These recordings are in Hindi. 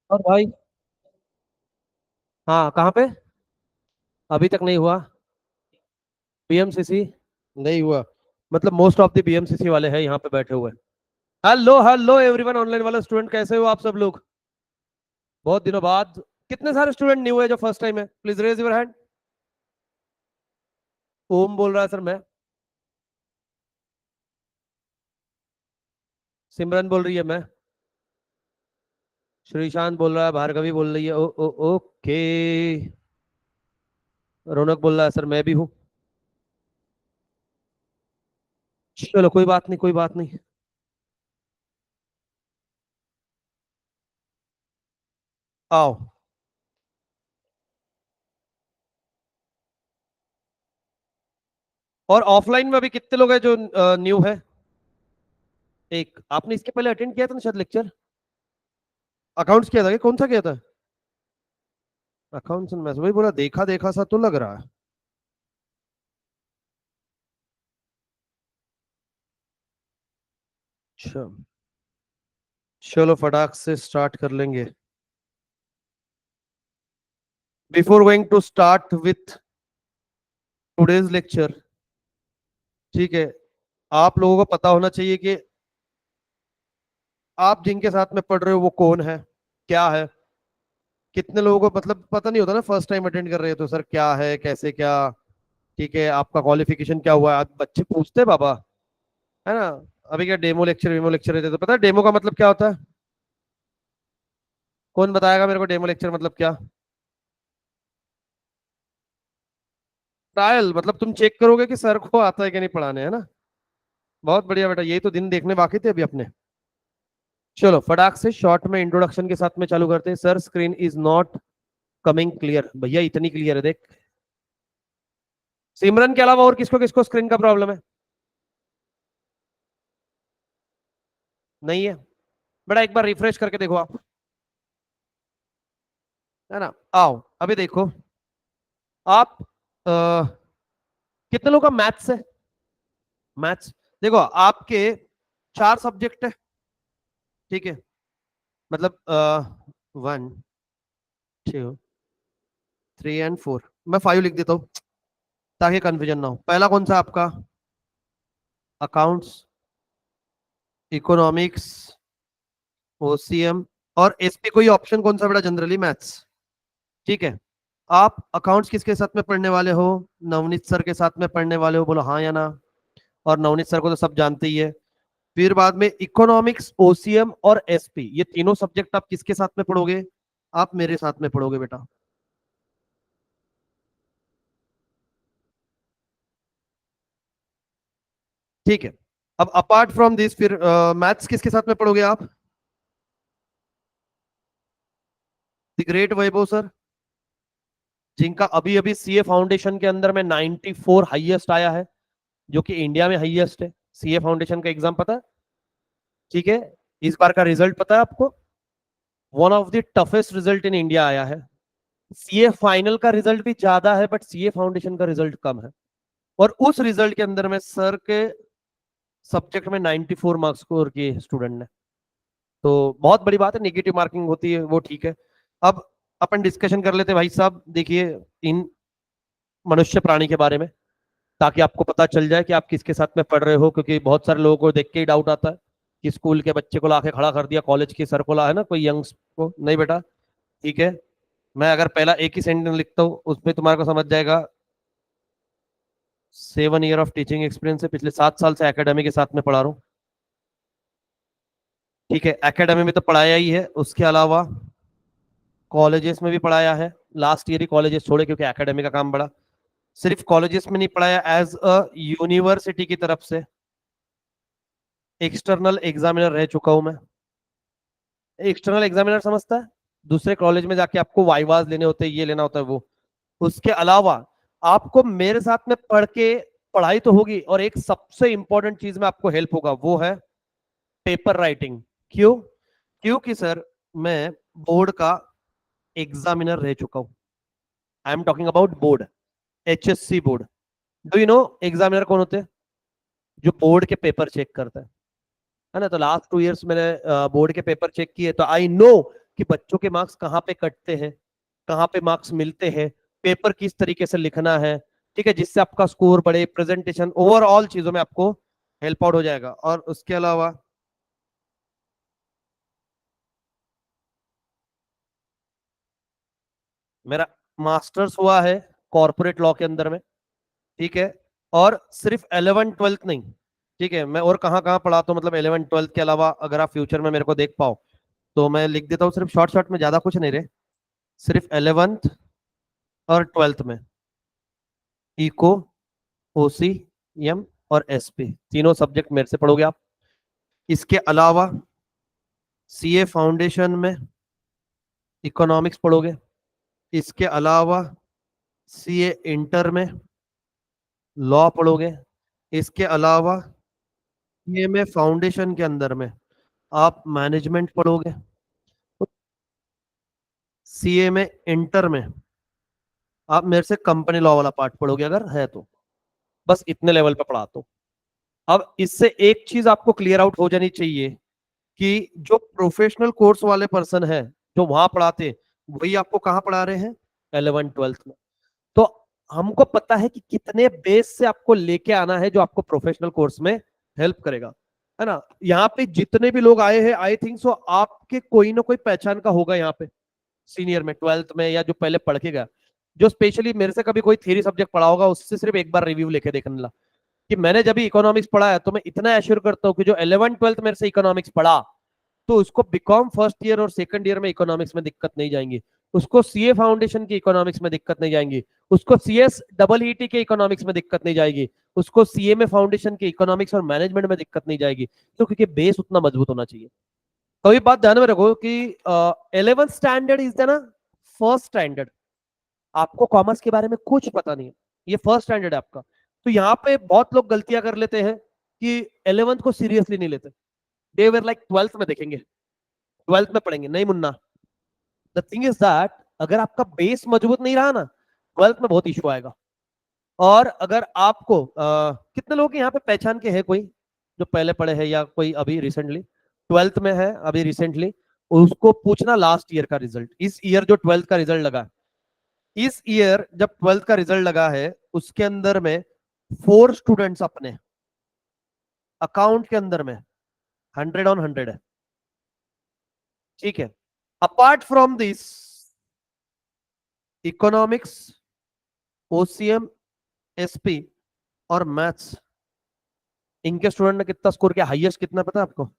और भाई, हाँ कहाँ पे? अभी तक नहीं हुआ? बीएमसीसी नहीं हुआ? मतलब मोस्ट ऑफ द बीएमसीसी वाले हैं यहाँ पे बैठे हुए। हेलो हेलो एवरीवन, ऑनलाइन वाले स्टूडेंट कैसे हो आप सब लोग? बहुत दिनों बाद। कितने सारे स्टूडेंट न्यू है जो फर्स्ट टाइम है? Please raise your hand. Om बोल रहा है सर मैं। सिमरन बोल रही है मैं। श्रीशांत बोल रहा है, भार्गवी बोल रही है, ओ ओ ओके। रौनक बोल रहा है सर मैं भी हूँ। चलो कोई बात नहीं, कोई बात नहीं। आओ। और ऑफलाइन में अभी कितने लोग हैं जो न्यू है? एक आपने इसके पहले अटेंड किया था ना शायद लेक्चर। अकाउंट्स किया था क्या? कौन सा किया था? अकाउंट्स एंड मैथ्स, वही बोला देखा देखा सा तो लग रहा है। अच्छा, चलो फटाक से स्टार्ट कर लेंगे। Before going to start with today's lecture, ठीक है, आप लोगों को पता होना चाहिए कि आप जिनके साथ में पढ़ रहे हो वो कौन है, क्या है। कितने लोगों को मतलब पता नहीं होता ना, फर्स्ट टाइम अटेंड कर रहे हो तो सर क्या है, कैसे क्या, ठीक है, आपका क्वालिफिकेशन क्या हुआ है, आप बच्चे पूछते हैं बाबा, है ना। अभी क्या डेमो लेक्चर वेमो लेक्चर रहते तो पता है डेमो का मतलब क्या होता है? कौन बताएगा मेरे को डेमो लेक्चर मतलब क्या? ट्रायल मतलब तुम चेक करोगे कि सर को आता है कि नहीं पढ़ाने, है ना। बहुत बढ़िया बेटा, यही तो दिन देखने बाकी थे अभी अपने। चलो फटाक से शॉर्ट में इंट्रोडक्शन के साथ में चालू करते हैं। Sir screen is not coming clear, भैया इतनी क्लियर है देख। सिमरन के अलावा और किसको किसको स्क्रीन का प्रॉब्लम है? नहीं है? बेटा एक बार रिफ्रेश करके देखो आप, है ना। आओ अभी देखो आप, कितने लोगों का मैथ्स है? मैथ्स, देखो आपके चार सब्जेक्ट है, ठीक है। मतलब 1 2 3 एंड 4, मैं 5 लिख देता हूँ ताकि कंफ्यूजन ना हो। पहला कौन सा आपका? अकाउंट्स, इकोनॉमिक्स, ओसीएम और एसपी। कोई ऑप्शन कौन सा बेटा? जनरली मैथ्स, ठीक है। आप अकाउंट्स किसके साथ में पढ़ने वाले हो? नवनीत सर के साथ में पढ़ने वाले हो, बोलो हाँ या ना। और नवनीत सर को तो सब जानते ही है। फिर बाद में इकोनॉमिक्स, ओसीएम और एसपी, ये तीनों सब्जेक्ट आप किसके साथ में पढ़ोगे? आप मेरे साथ में पढ़ोगे बेटा, ठीक है। अब अपार्ट फ्रॉम दिस फिर मैथ्स किसके साथ में पढ़ोगे आप? द ग्रेट वैभव सर, जिनका अभी अभी सीए फाउंडेशन के अंदर में 94 हाईएस्ट आया है, जो कि इंडिया में हाईएस्ट है। सीए फाउंडेशन का एग्जाम पता है? ठीक है। इस बार का रिजल्ट पता है आपको? One of the toughest result in India आया है। सीए फाइनल का रिजल्ट भी ज्यादा है बट सीए फाउंडेशन का रिजल्ट कम है। और उस रिजल्ट के अंदर में सर के सब्जेक्ट में 94 मार्क्स स्कोर किए स्टूडेंट ने। तो बहुत बड़ी बात है, नेगेटिव मार्किंग होती है वो ठीक है। अब अपन डिस्कशन कर लेते हैं भाई साहब, देखिए इन मनुष्य प्राणी के बारे में, ताकि आपको पता चल जाए कि आप किसके साथ में पढ़ रहे हो। क्योंकि बहुत सारे लोगों को देख के ही डाउट आता है कि स्कूल के बच्चे को लाके खड़ा कर दिया, कॉलेज के सर को ला, है ना, कोई यंग्स को नहीं बेटा। ठीक है, मैं अगर पहला एक ही सेंटेंस लिखता हूँ उसमें तुम्हारे को समझ जाएगा। 7 ईयर ऑफ टीचिंग एक्सपीरियंस है, पिछले 7 साल से एकेडमी के साथ में पढ़ा रहा हूँ। ठीक है, एकेडमी में तो पढ़ाया ही है, उसके अलावा कॉलेजेस में भी पढ़ाया है। लास्ट ईयर ही कॉलेजेस छोड़े क्योंकि एकेडमी का काम बड़ा। सिर्फ कॉलेजेस में नहीं पढ़ाया, एज अ यूनिवर्सिटी की तरफ से एक्सटर्नल एग्जामिनर रह चुका हूं मैं। एक्सटर्नल एग्जामिनर समझता है? दूसरे कॉलेज में जाके आपको वाइवाज लेने होते हैं, ये लेना होता है वो। उसके अलावा आपको मेरे साथ में पढ़ के पढ़ाई तो होगी, और एक सबसे इंपॉर्टेंट चीज में आपको हेल्प होगा, वो है पेपर राइटिंग। क्यों? क्योंकि सर मैं बोर्ड का एग्जामिनर रह चुका हूं। I am talking about board, HSC board. Do you know examiner कौन होते हैं? जो बोर्ड के पेपर चेक करता है ना। तो लास्ट 2 इयर्स मैंने बोर्ड के पेपर चेक किए, तो आई नो कि बच्चों के मार्क्स कहाँ पे कटते हैं, कहाँ पे मार्क्स मिलते हैं, पेपर किस तरीके से लिखना है, ठीक है, जिससे आपका स्कोर बढ़े, प्रेजेंटेशन, ओवरऑल चीजों में आपको हेल्प आउट हो जाएगा। और उसके अलावा मेरा मास्टर्स हुआ है कॉर्पोरेट लॉ के अंदर में, ठीक है, और सिर्फ 11th 12th नहीं, ठीक है, मैं और कहाँ कहाँ पढ़ाता हूँ, मतलब 11th 12th के अलावा अगर आप फ्यूचर में मेरे को देख पाओ तो मैं लिख देता हूँ सिर्फ शॉर्ट शॉर्ट में, ज्यादा कुछ नहीं रहे, सिर्फ 11th और 12th में इको, ओसी, एम और एसपी तीनों सब्जेक्ट मेरे से पढ़ोगे आप। इसके अलावा सीए फाउंडेशन में इकोनॉमिक्स पढ़ोगे। इसके अलावा सीए इंटर में लॉ पढ़ोगे। इसके अलावा सीए में फाउंडेशन के अंदर में आप मैनेजमेंट पढ़ोगे। सीए में इंटर में आप मेरे से कंपनी लॉ वाला पार्ट पढ़ोगे अगर है तो। बस इतने लेवल पे पढ़ाता हूँ। अब इससे एक चीज आपको क्लियर आउट हो जानी चाहिए कि जो प्रोफेशनल कोर्स वाले पर्सन है जो वहां पढ़ाते, वही आपको कहाँ पढ़ा रहे हैं, 11th 12th में। तो हमको पता है कि कितने बेस से आपको लेके आना है जो आपको प्रोफेशनल कोर्स में हेल्प करेगा, है ना। यहाँ पे जितने भी लोग आए हैं, आई थिंक सो आपके कोई ना कोई पहचान का होगा यहाँ पे, सीनियर में, 12th में, या जो पहले पढ़ के गया, जो स्पेशली मेरे से कभी कोई थ्योरी सब्जेक्ट पढ़ा होगा, उससे सिर्फ एक बार रिव्यू लेके देखने ला कि मैंने जब भी इकोनॉमिक्स पढ़ा है तो मैं इतना एश्योर करता हूँ कि जो 11th 12th मेरे से इकोनॉमिक्स पढ़ा तो उसको बीकॉम फर्स्ट ईयर और सेकंड ईयर में इकोनॉमिक्स में दिक्कत नहीं जाएंगी, उसको सीए फाउंडेशन की इकोनॉमिक्स में दिक्कत नहीं जाएंगी, उसको सीएस डबल ईटी के इकोनॉमिक्स में दिक्कत नहीं जाएगी, उसको सीए में फाउंडेशन के इकोनॉमिक्स और मैनेजमेंट में दिक्कत नहीं जाएगी। तो क्योंकि बेस उतना मजबूत होना चाहिए। तो ये बात ध्यान में रखो कि 11th स्टैंडर्ड इज ना फर्स्ट स्टैंडर्ड, आपको कॉमर्स के बारे में कुछ पता नहीं है, ये फर्स्ट स्टैंडर्ड है आपका। तो यहाँ पे बहुत लोग गलतियां कर लेते हैं कि 11th को सीरियसली नहीं लेते, दे वर लाइक 12th में देखेंगे, 12th में पढ़ेंगे, नहीं Munna. The thing is that अगर आपका बेस मजबूत नहीं रहा ना, 12th में बहुत इशू आएगा। और अगर आपको कितने लोग यहाँ पे पहचान के हैं कोई जो पहले पढ़े हैं या कोई अभी रिसेंटली 12th में है अभी रिसेंटली, उसको पूछना लास्ट ईयर का रिजल्ट, इस ईयर जो 12th का रिजल्ट लगा, इस ईयर जब 12th का रिजल्ट लगा है उसके अंदर में 4 स्टूडेंट्स अपने अकाउंट के अंदर में 100/100 है, ठीक है। Apart from this economics, OCM, SP और मैथ्स, इनके स्टूडेंट ने कितना स्कोर किया, हाईएस्ट कितना पता है आपको,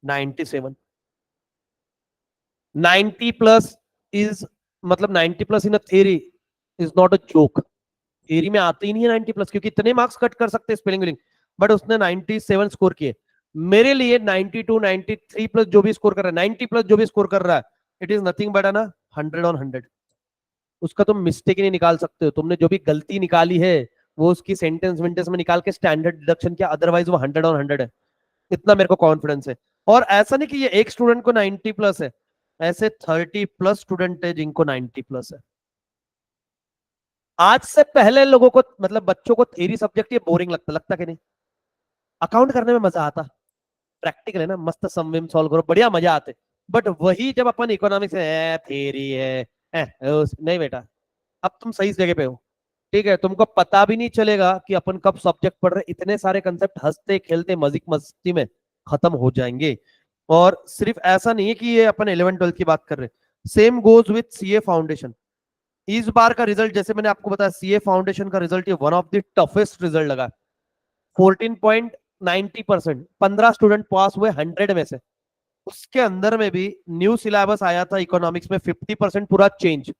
97। 90+ इज, मतलब 90+ in a theory is not a joke, theory में आते ही नहीं है 90+, क्योंकि इतने मार्क्स कट कर सकते हैं स्पेलिंग विलिंग, बट उसने 97 स्कोर किए। मेरे लिए 92 93+ जो भी स्कोर कर रहा है, 90+ जो भी स्कोर कर रहा है, इट इज नथिंग बट ना 100/100। उसका तुम मिस्टेक ही नहीं निकाल सकते हो, तुमने जो भी गलती निकाली है वो उसकी सेंटेंस वेंटेंस में निकाल के स्टैंडर्ड डिडक्शन किया, अदरवाइज वो 100/100 है, इतना मेरे को कॉन्फिडेंस है। और ऐसा नहीं कि ये एक स्टूडेंट को 90+ है, ऐसे 30+ स्टूडेंट है जिनको 90+ है। आज से पहले लोगों को, मतलब बच्चों को थ्योरी सब्जेक्ट ये बोरिंग लगता, लगता कि नहीं, अकाउंट करने में मजा आता, प्रैक्टिकल है ना, मस्त सम विम सॉल्व करो, बढ़िया मजा आते। बट वही जब अपन इकोनॉमिक्स है, थ्योरी है, नहीं बेटा, अब तुम सही जगह पे हो, ठीक है, तुमको पता भी नहीं चलेगा कि अपन कब सब्जेक्ट पढ़ रहे, इतने सारे कंसेप्ट हंसते खेलते मजिक मस्ती में खत्म हो जाएंगे। और सिर्फ ऐसा नहीं है कि ये अपन 11th 12th की बात कर रहे हैं, same goes with CA foundation. इस बार का रिजल्ट जैसे मैंने आपको बताया, सीए फाउंडेशन का रिजल्ट ये one of the toughest result लगा, 14.90%, 15 स्टूडेंट पास हुए 100 में से। उसके अंदर में भी न्यू सिलेबस आया था इकोनॉमिक्स में, 50% पूरा चेंज,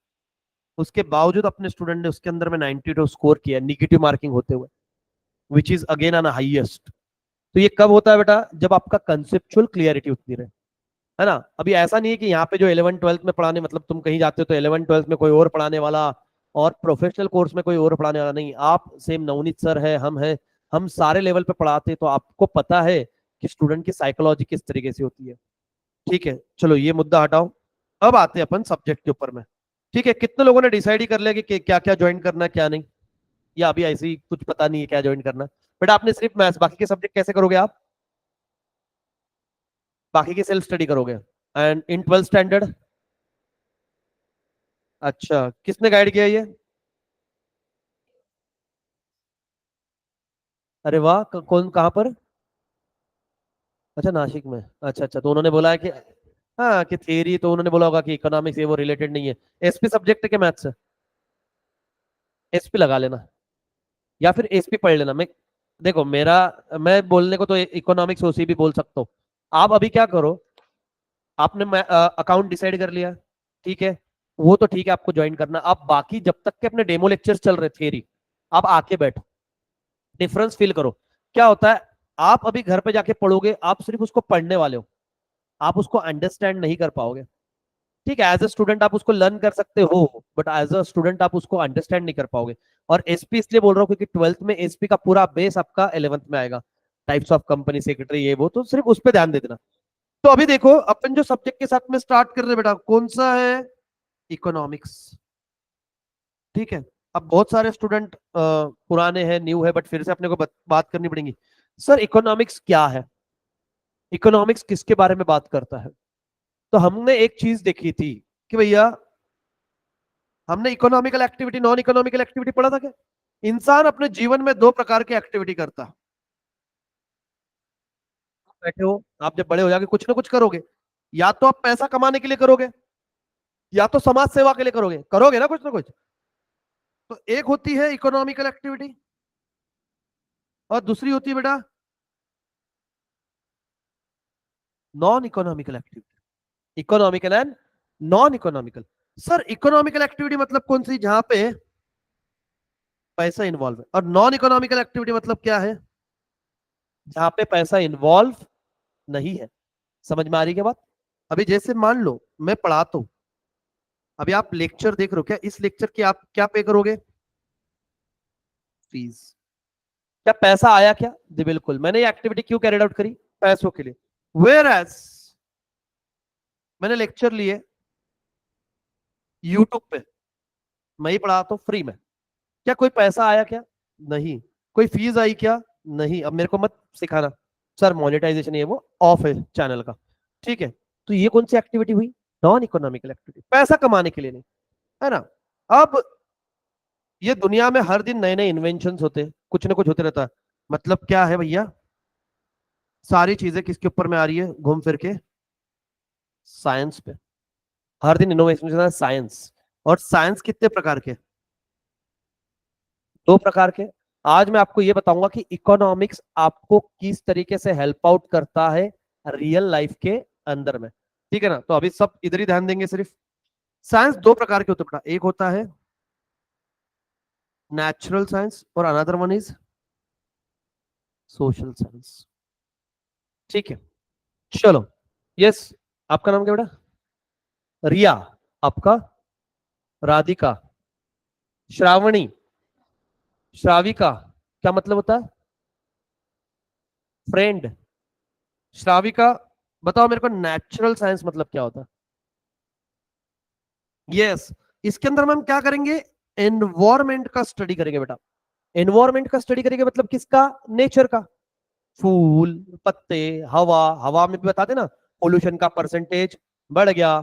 उसके बावजूद अपने स्टूडेंट ने उसके अंदर में 92 स्कोर किया निगेटिव मार्किंग होते हुए, which is again on highest. तो ये कब होता है बेटा, जब आपका कंसेप्चुअल क्लियरिटी उतनी रहे, है ना। अभी ऐसा नहीं है कि यहाँ पे जो 11th 12th में पढ़ाने, मतलब तुम कहीं जाते हो तो 11th 12th में कोई और पढ़ाने वाला और प्रोफेशनल कोर्स में कोई और पढ़ाने वाला नहीं, आप सेम नवनीत सर है, हम है, हम सारे लेवल पे पढ़ाते हैं, तो आपको पता है कि स्टूडेंट की साइकोलॉजी किस तरीके से होती है, ठीक है। चलो ये मुद्दा हटाओ, अब आते हैं अपन सब्जेक्ट के ऊपर में, ठीक है। कितने लोगों ने डिसाइड ही कर लिया कि क्या क्या ज्वाइन करना है क्या नहीं, या अभी ऐसे ही कुछ पता नहीं है क्या ज्वाइन करना, बट आपने सिर्फ मैथ्स, बाकी के सब्जेक्ट कैसे करोगे आप, बाकी की सेल्फ स्टडी करोगे, एंड इन 12th स्टैंडर्ड? अच्छा, किसने गाइड किया ये? अरे वाह, कौन, कहाँ पर? अच्छा, नासिक में। अच्छा अच्छा, तो उन्होंने बोला है कि हाँ, कि थियरी तो उन्होंने बोला होगा कि इकोनॉमिक्स ये वो रिलेटेड नहीं है। एसपी सब्जेक्ट है क्या मैथ्स से? एसपी लगा लेना, या फिर एसपी पढ़ लेना। मैं, देखो मेरा, मैं बोलने को तो इकोनॉमिक्स ओसी भी बोल सकता हूँ। आप अभी क्या करो, आपने अकाउंट डिसाइड कर लिया, ठीक है, वो तो ठीक है, आपको ज्वाइन करना। आप बाकी जब तक के अपने डेमो लेक्चर्स चल रहे थियरी, आप आके बैठो, डिफरेंस फील करो। क्या होता है, आप अभी घर पे जाके पढ़ोगे, आप सिर्फ उसको पढ़ने वाले हो, आप उसको अंडरस्टैंड नहीं कर पाओगे। ठीक है, एज अ स्टूडेंट आप उसको लर्न कर सकते हो, बट एज अ स्टूडेंट आप उसको अंडरस्टैंड नहीं कर पाओगे। और एसपी इसलिए बोल रहा हूँ क्योंकि 12th में एसपी का पूरा बेस आपका 11th में आएगा। टाइप्स ऑफ कंपनी सेक्रेटरी, ये वो, तो सिर्फ उस पर ध्यान दे देना। तो अभी देखो, अपन जो सब्जेक्ट के साथ में स्टार्ट कर रहे हैं बेटा, कौन सा है? इकोनॉमिक्स। ठीक है। अब बहुत सारे स्टूडेंट पुराने हैं, न्यू है, बट फिर से अपने को बात करनी पड़ेगी। सर इकोनॉमिक्स क्या है, इकोनॉमिक्स किसके बारे में बात करता है? तो हमने एक चीज देखी थी कि भैया, हमने economical activity, non economical activity पढ़ा था क्या? इंसान अपने जीवन में दो प्रकार की एक्टिविटी करता है। बैठे हो, आप जब बड़े हो जाके कुछ ना कुछ करोगे, या तो आप पैसा कमाने के लिए करोगे, या तो समाज सेवा के लिए करोगे, करोगे ना कुछ ना कुछ। तो एक होती है इकोनॉमिकल एक्टिविटी, और दूसरी होती है बेटा non economical activity. Economical and non economical. Sir economical activity मतलब कौन सी, जहां पे पैसा इन्वॉल्व है, और नॉन इकोनॉमिकल एक्टिविटी मतलब क्या है, जहां पे पैसा इन्वॉल्व नहीं है। समझ में आ रही है क्या बात? अभी जैसे मान लो मैं पढ़ाता हूं, अभी आप लेक्चर देख रहे हो, क्या इस लेक्चर की आप क्या पे करोगे? फीस। क्या पैसा आया क्या? जी बिल्कुल, मैंने ये एक्टिविटी क्यों कैरिड आउट करी? पैसों के लिए। वेयर एज मैंने लेक्चर लिए यूट्यूब पे, मैं ही पढ़ाता हूँ फ्री में, क्या कोई पैसा आया क्या? नहीं। कोई फीस आई क्या? नहीं। अब मेरे को मत सिखाना, सर मोनेटाइजेशन ये वो ऑफ है चैनल का। ठीक है, तो ये कौन सी एक्टिविटी हुई? नॉन इकोनॉमिकल एक्टिविटी, पैसा कमाने के लिए नहीं, है ना? अब ये दुनिया में हर दिन नए नए इन्वेंशन होते हैं, कुछ ना कुछ होते रहता है। मतलब क्या है भैया, सारी चीजें किसके ऊपर में आ रही है घूम फिर के? साइंस पे। हर दिन इनोवेशन है, साइंस। और साइंस कितने प्रकार के? दो प्रकार के। आज मैं आपको ये बताऊंगा कि इकोनॉमिक्स आपको किस तरीके से हेल्प आउट करता है रियल लाइफ के अंदर में। ठीक है ना? तो अभी सब इधर ही ध्यान देंगे सिर्फ। साइंस दो प्रकार के होते हैं, एक होता है नेचुरल साइंस और another one is social science. ठीक है, चलो। यस, आपका नाम क्या बेटा? रिया। आपका? राधिका। श्रावणी। श्राविका। क्या मतलब होता है? फ्रेंड। श्राविका, बताओ मेरे को नेचुरल साइंस मतलब क्या होता है? यस, इसके अंदर हम क्या करेंगे? एनवायरमेंट का स्टडी करेंगे बेटा। एनवायरमेंट का स्टडी करेंगे मतलब किसका? नेचर का। फूल, पत्ते, हवा। हवा में भी बताते ना, पोल्यूशन का परसेंटेज बढ़ गया,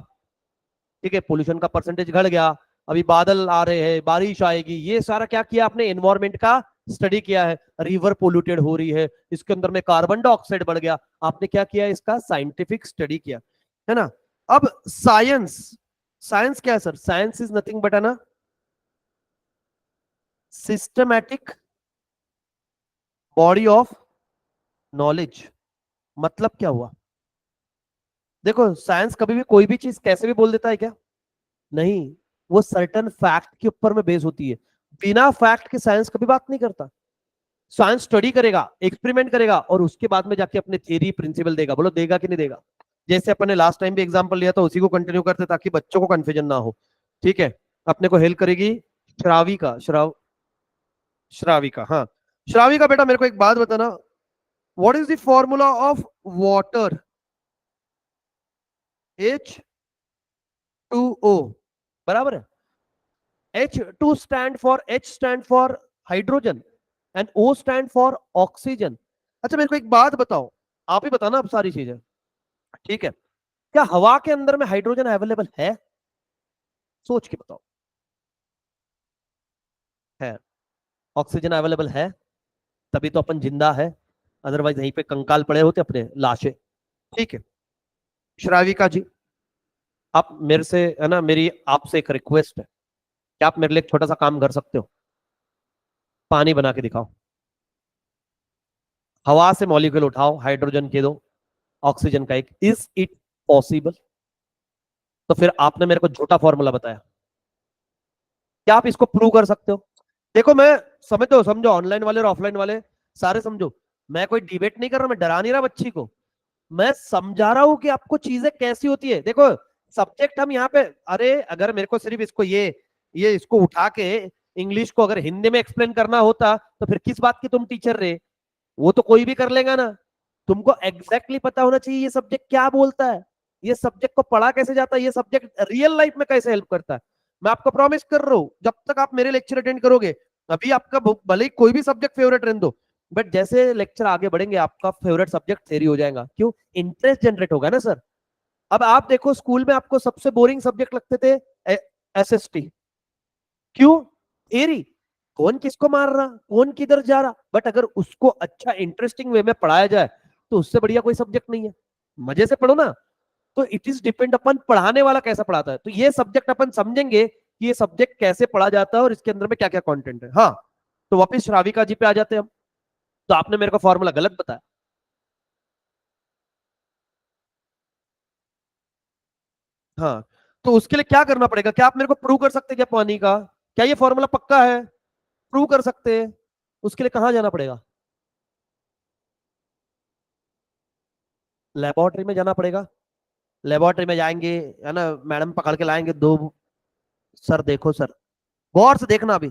ठीक है, पोल्यूशन का परसेंटेज घट गया, अभी बादल आ रहे हैं, बारिश आएगी, ये सारा क्या किया आपने? एनवायरमेंट का स्टडी किया है। रिवर पोल्यूटेड हो रही है, इसके अंदर में कार्बन डाइऑक्साइड बढ़ गया, आपने क्या किया? इसका साइंटिफिक स्टडी किया, है ना? अब साइंस, साइंस क्या है sir? Science is nothing but है ना सिस्टमैटिक बॉडी ऑफ नॉलेज। मतलब क्या हुआ? देखो, साइंस कभी भी कोई भी चीज कैसे भी बोल देता है क्या? नहीं, वो सर्टन फैक्ट के ऊपर में बेस होती है। बिना फैक्ट के साइंस कभी बात नहीं करता। साइंस स्टडी करेगा, एक्सपेरिमेंट करेगा, और उसके बाद में जाके अपने थ्योरी प्रिंसिपल देगा। बोलो देगा कि नहीं देगा? जैसे अपन ने लास्ट टाइम भी एग्जांपल लिया था, उसी को कंटिन्यू करते ताकि बच्चों को कंफ्यूजन ना हो। ठीक है, अपने को हेल्प करेगी श्राविका। श्राविका, हाँ। श्राविका बेटा, मेरे को एक बात बताना, what is the formula of water? H2O, बराबर है। H2 stand for hydrogen, and O stand for oxygen. अच्छा मेरे को एक बात बताओ, आप ही बताना अब सारी चीजें, ठीक है? क्या हवा के अंदर में हाइड्रोजन अवेलेबल है? सोच के बताओ। है। ऑक्सीजन अवेलेबल है, तभी तो अपन जिंदा है, अदरवाइज यहीं पे कंकाल पड़े होते अपने, लाशें। ठीक है। श्राविका जी, आप मेरे से, है ना, मेरी आपसे एक रिक्वेस्ट है, क्या आप मेरे लिए एक छोटा सा काम कर सकते हो? पानी बना के दिखाओ। हवा से मॉलिक्यूल उठाओ, हाइड्रोजन के दो, ऑक्सीजन का एक। Is it possible? तो फिर आपने मेरे को झूठा फॉर्मूला बताया, क्या आप इसको प्रूव कर सकते हो? देखो, मैं समझो, समझो, ऑनलाइन वाले और ऑफलाइन वाले सारे समझो, मैं कोई डिबेट नहीं कर रहा, मैं डरा नहीं रहा बच्ची को, मैं समझा रहा हूं कि आपको चीजें कैसी होती है। देखो, सब्जेक्ट हम यहाँ पे, अरे अगर मेरे को सिर्फ इसको ये इसको उठा के इंग्लिश को अगर हिंदी में एक्सप्लेन करना होता तो फिर किस बात की तुम टीचर रहे? वो तो कोई भी कर लेगा ना। तुमको एग्जैक्टली पता होना चाहिए ये सब्जेक्ट क्या बोलता है, ये सब्जेक्ट को पढ़ा कैसे जाता है, ये सब्जेक्ट रियल लाइफ में कैसे हेल्प करता है। मैं आपको प्रॉमिस कर रहा हूं, जब तक आप मेरे लेक्चर अटेंड करोगे, अभी आपका भले ही कोई भी सब्जेक्ट फेवरेट रहने दो, बट जैसे लेक्चर आगे बढ़ेंगे आपका फेवरेट सब्जेक्ट थ्योरी हो जाएगा। क्यों? इंटरेस्ट जनरेट होगा ना सर। अब आप देखो, स्कूल में आपको सबसे बोरिंग सब्जेक्ट लगते थे एसएसटी। क्यों? थ्योरी, कौन किसको मार रहा, कौन किधर जा रहा, बट अगर उसको अच्छा इंटरेस्टिंग वे में पढ़ाया जाए तो उससे बढ़िया कोई सब्जेक्ट नहीं है। मजे से पढ़ो ना। तो इट इज डिपेंड अपन पढ़ाने वाला कैसा पढ़ाता है। तो ये सब्जेक्ट अपन समझेंगे कि ये सब्जेक्ट कैसे पढ़ा जाता है और इसके अंदर में क्या क्या कंटेंट है। हाँ, तो वापिस श्राविका जी पे आ जाते हैं हम। तो आपने मेरे को फॉर्मूला गलत बताया। हाँ, तो उसके लिए क्या करना पड़ेगा? क्या आप मेरे को प्रूव कर सकते हैं क्या पानी का? क्या ये फॉर्मूला पक्का है? प्रूव कर सकते हैं? उसके लिए कहां जाना पड़ेगा? लेबोरेटरी में जाना पड़ेगा। लेबोरेटरी में जाएंगे, है ना, मैडम पकड़ के लाएंगे दो। सर देखो सर, गौर से देखना, अभी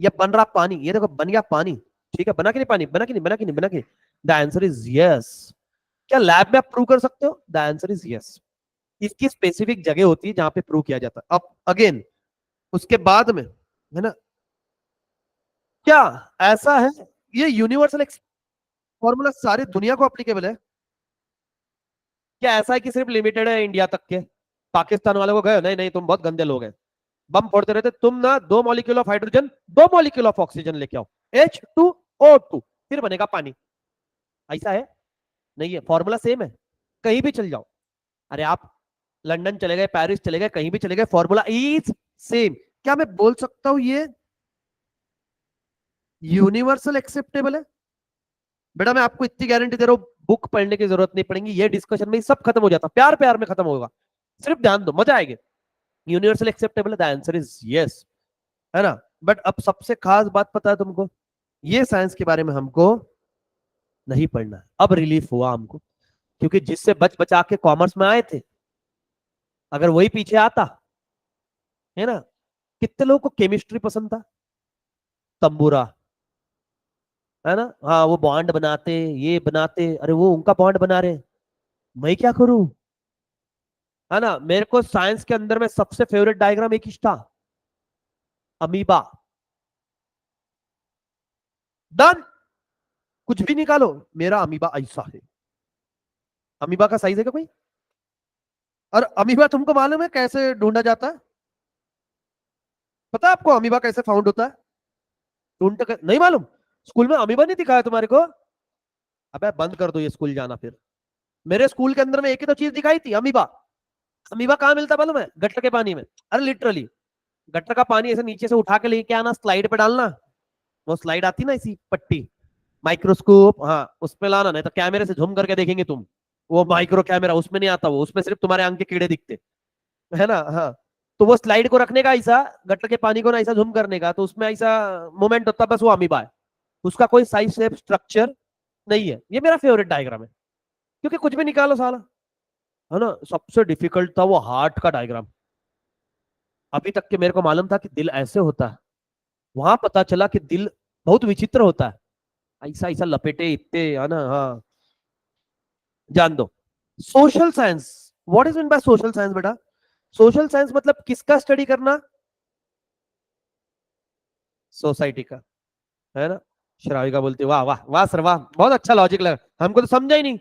ये बन रहा पानी, ये देखो बन गया पानी। ठीक है, बना कि नहीं पानी, बना कि नहीं, बना कि नहीं, बना कि? The answer is yes. क्या लैब में आप प्रूव कर सकते हो? The answer is yes. इसकी स्पेसिफिक जगह होती है जहां पे प्रूव किया जाता है। अब अगेन, उसके बाद में, है ना, क्या ऐसा है ये यूनिवर्सल फॉर्मूला सारी दुनिया को अप्लीकेबल है? क्या ऐसा है कि सिर्फ लिमिटेड है इंडिया तक के? पाकिस्तान वालों को गए नहीं, नहीं तुम बहुत गंदे लोग हैं, बम फोड़ते रहते तुम ना, 2 molecule of hydrogen, 2 molecule of oxygen लेके आओ, H2O2, फिर बनेगा पानी। ऐसा है? नहीं है, फॉर्मूला सेम है, कहीं भी चल जाओ। अरे आप लंदन चले गए, पेरिस चले गए, कहीं भी चले गए, फॉर्मूला इज सेम। क्या मैं बोल सकता हूं ये यूनिवर्सल एक्सेप्टेबल है? बेटा मैं आपको इतनी गारंटी दे रहा हूं, बुक पढ़ने की जरूरत नहीं पड़ेगी, ये डिस्कशन में सब खत्म हो जाता, प्यार प्यार में खत्म होगा। सिर्फ ध्यान दो, मजा आएगी। यूनिवर्सल एक्सेप्टेबल है, द आंसर इज यस, है ना। बट अब सबसे खास बात पता है तुमको, ये साइंस के बारे में हमको नहीं पढ़ना है। अब रिलीफ हुआ हमको, क्योंकि जिससे बच बचा के कॉमर्स में आए थे, अगर वही पीछे आता, है ना। कितने लोगों को केमिस्ट्री पसंद था? तंबूरा, है ना, हाँ वो बॉन्ड बनाते, ये बनाते, अरे वो उनका बॉन्ड बना रहे, मैं क्या करूं? है ना। मेरे को साइंस के अंदर में सबसे फेवरेट डायग्राम एक ही था, अमीबा। डन, कुछ भी निकालो, मेरा अमीबा ऐसा है। अमीबा का साइज है क्या कोई? और अमीबा तुमको मालूम है कैसे ढूंढा जाता है? पता है आपको अमीबा कैसे फाउंड होता है? नहीं मालूम? स्कूल में अमीबा नहीं दिखाया तुम्हारे को? अबे बंद कर दो ये स्कूल जाना फिर। मेरे स्कूल के अंदर में एक ही तो चीज दिखाई थी, अमीबा। अमीबा कहाँ मिलता है मालूम है? गटर के पानी में। अरे लिटरली, गटर का पानी ऐसे नीचे से उठा के लेके आना, स्लाइड पे डालना, वो स्लाइड आती ना ऐसी पट्टी, माइक्रोस्कोप, हाँ उस पे लाना, नहीं तो कैमरे से झूम करके देखेंगे तुम, वो माइक्रो कैमरा उसमें नहीं आता, वो उसमें सिर्फ तुम्हारे आंख के कीड़े दिखते, है ना। हाँ, तो वो स्लाइड को रखने का ऐसा, गटर के पानी को ना ऐसा झूम करने का, तो उसमें ऐसा मूवमेंट होता है, बस वो अमीबा है। उसका कोई साइज शेप स्ट्रक्चर नहीं है। ये मेरा फेवरेट डायग्राम है, क्योंकि कुछ भी निकालो साला, है ना। सबसे डिफिकल्ट था वो हार्ट का डायग्राम। अभी तक के मेरे को मालूम था कि दिल ऐसे होता है, वहां पता चला कि दिल बहुत विचित्र होता है, ऐसा ऐसा लपेटे इतने, है ना। हाँ, जान दो। Social science, what is mean by social science बेटा? सोशल साइंस मतलब किसका स्टडी करना? सोसाइटी का, है ना। श्राविका बोलती वाह वाह वाह सर वाह, बहुत अच्छा लॉजिक लगा, हमको तो समझा ही नहीं।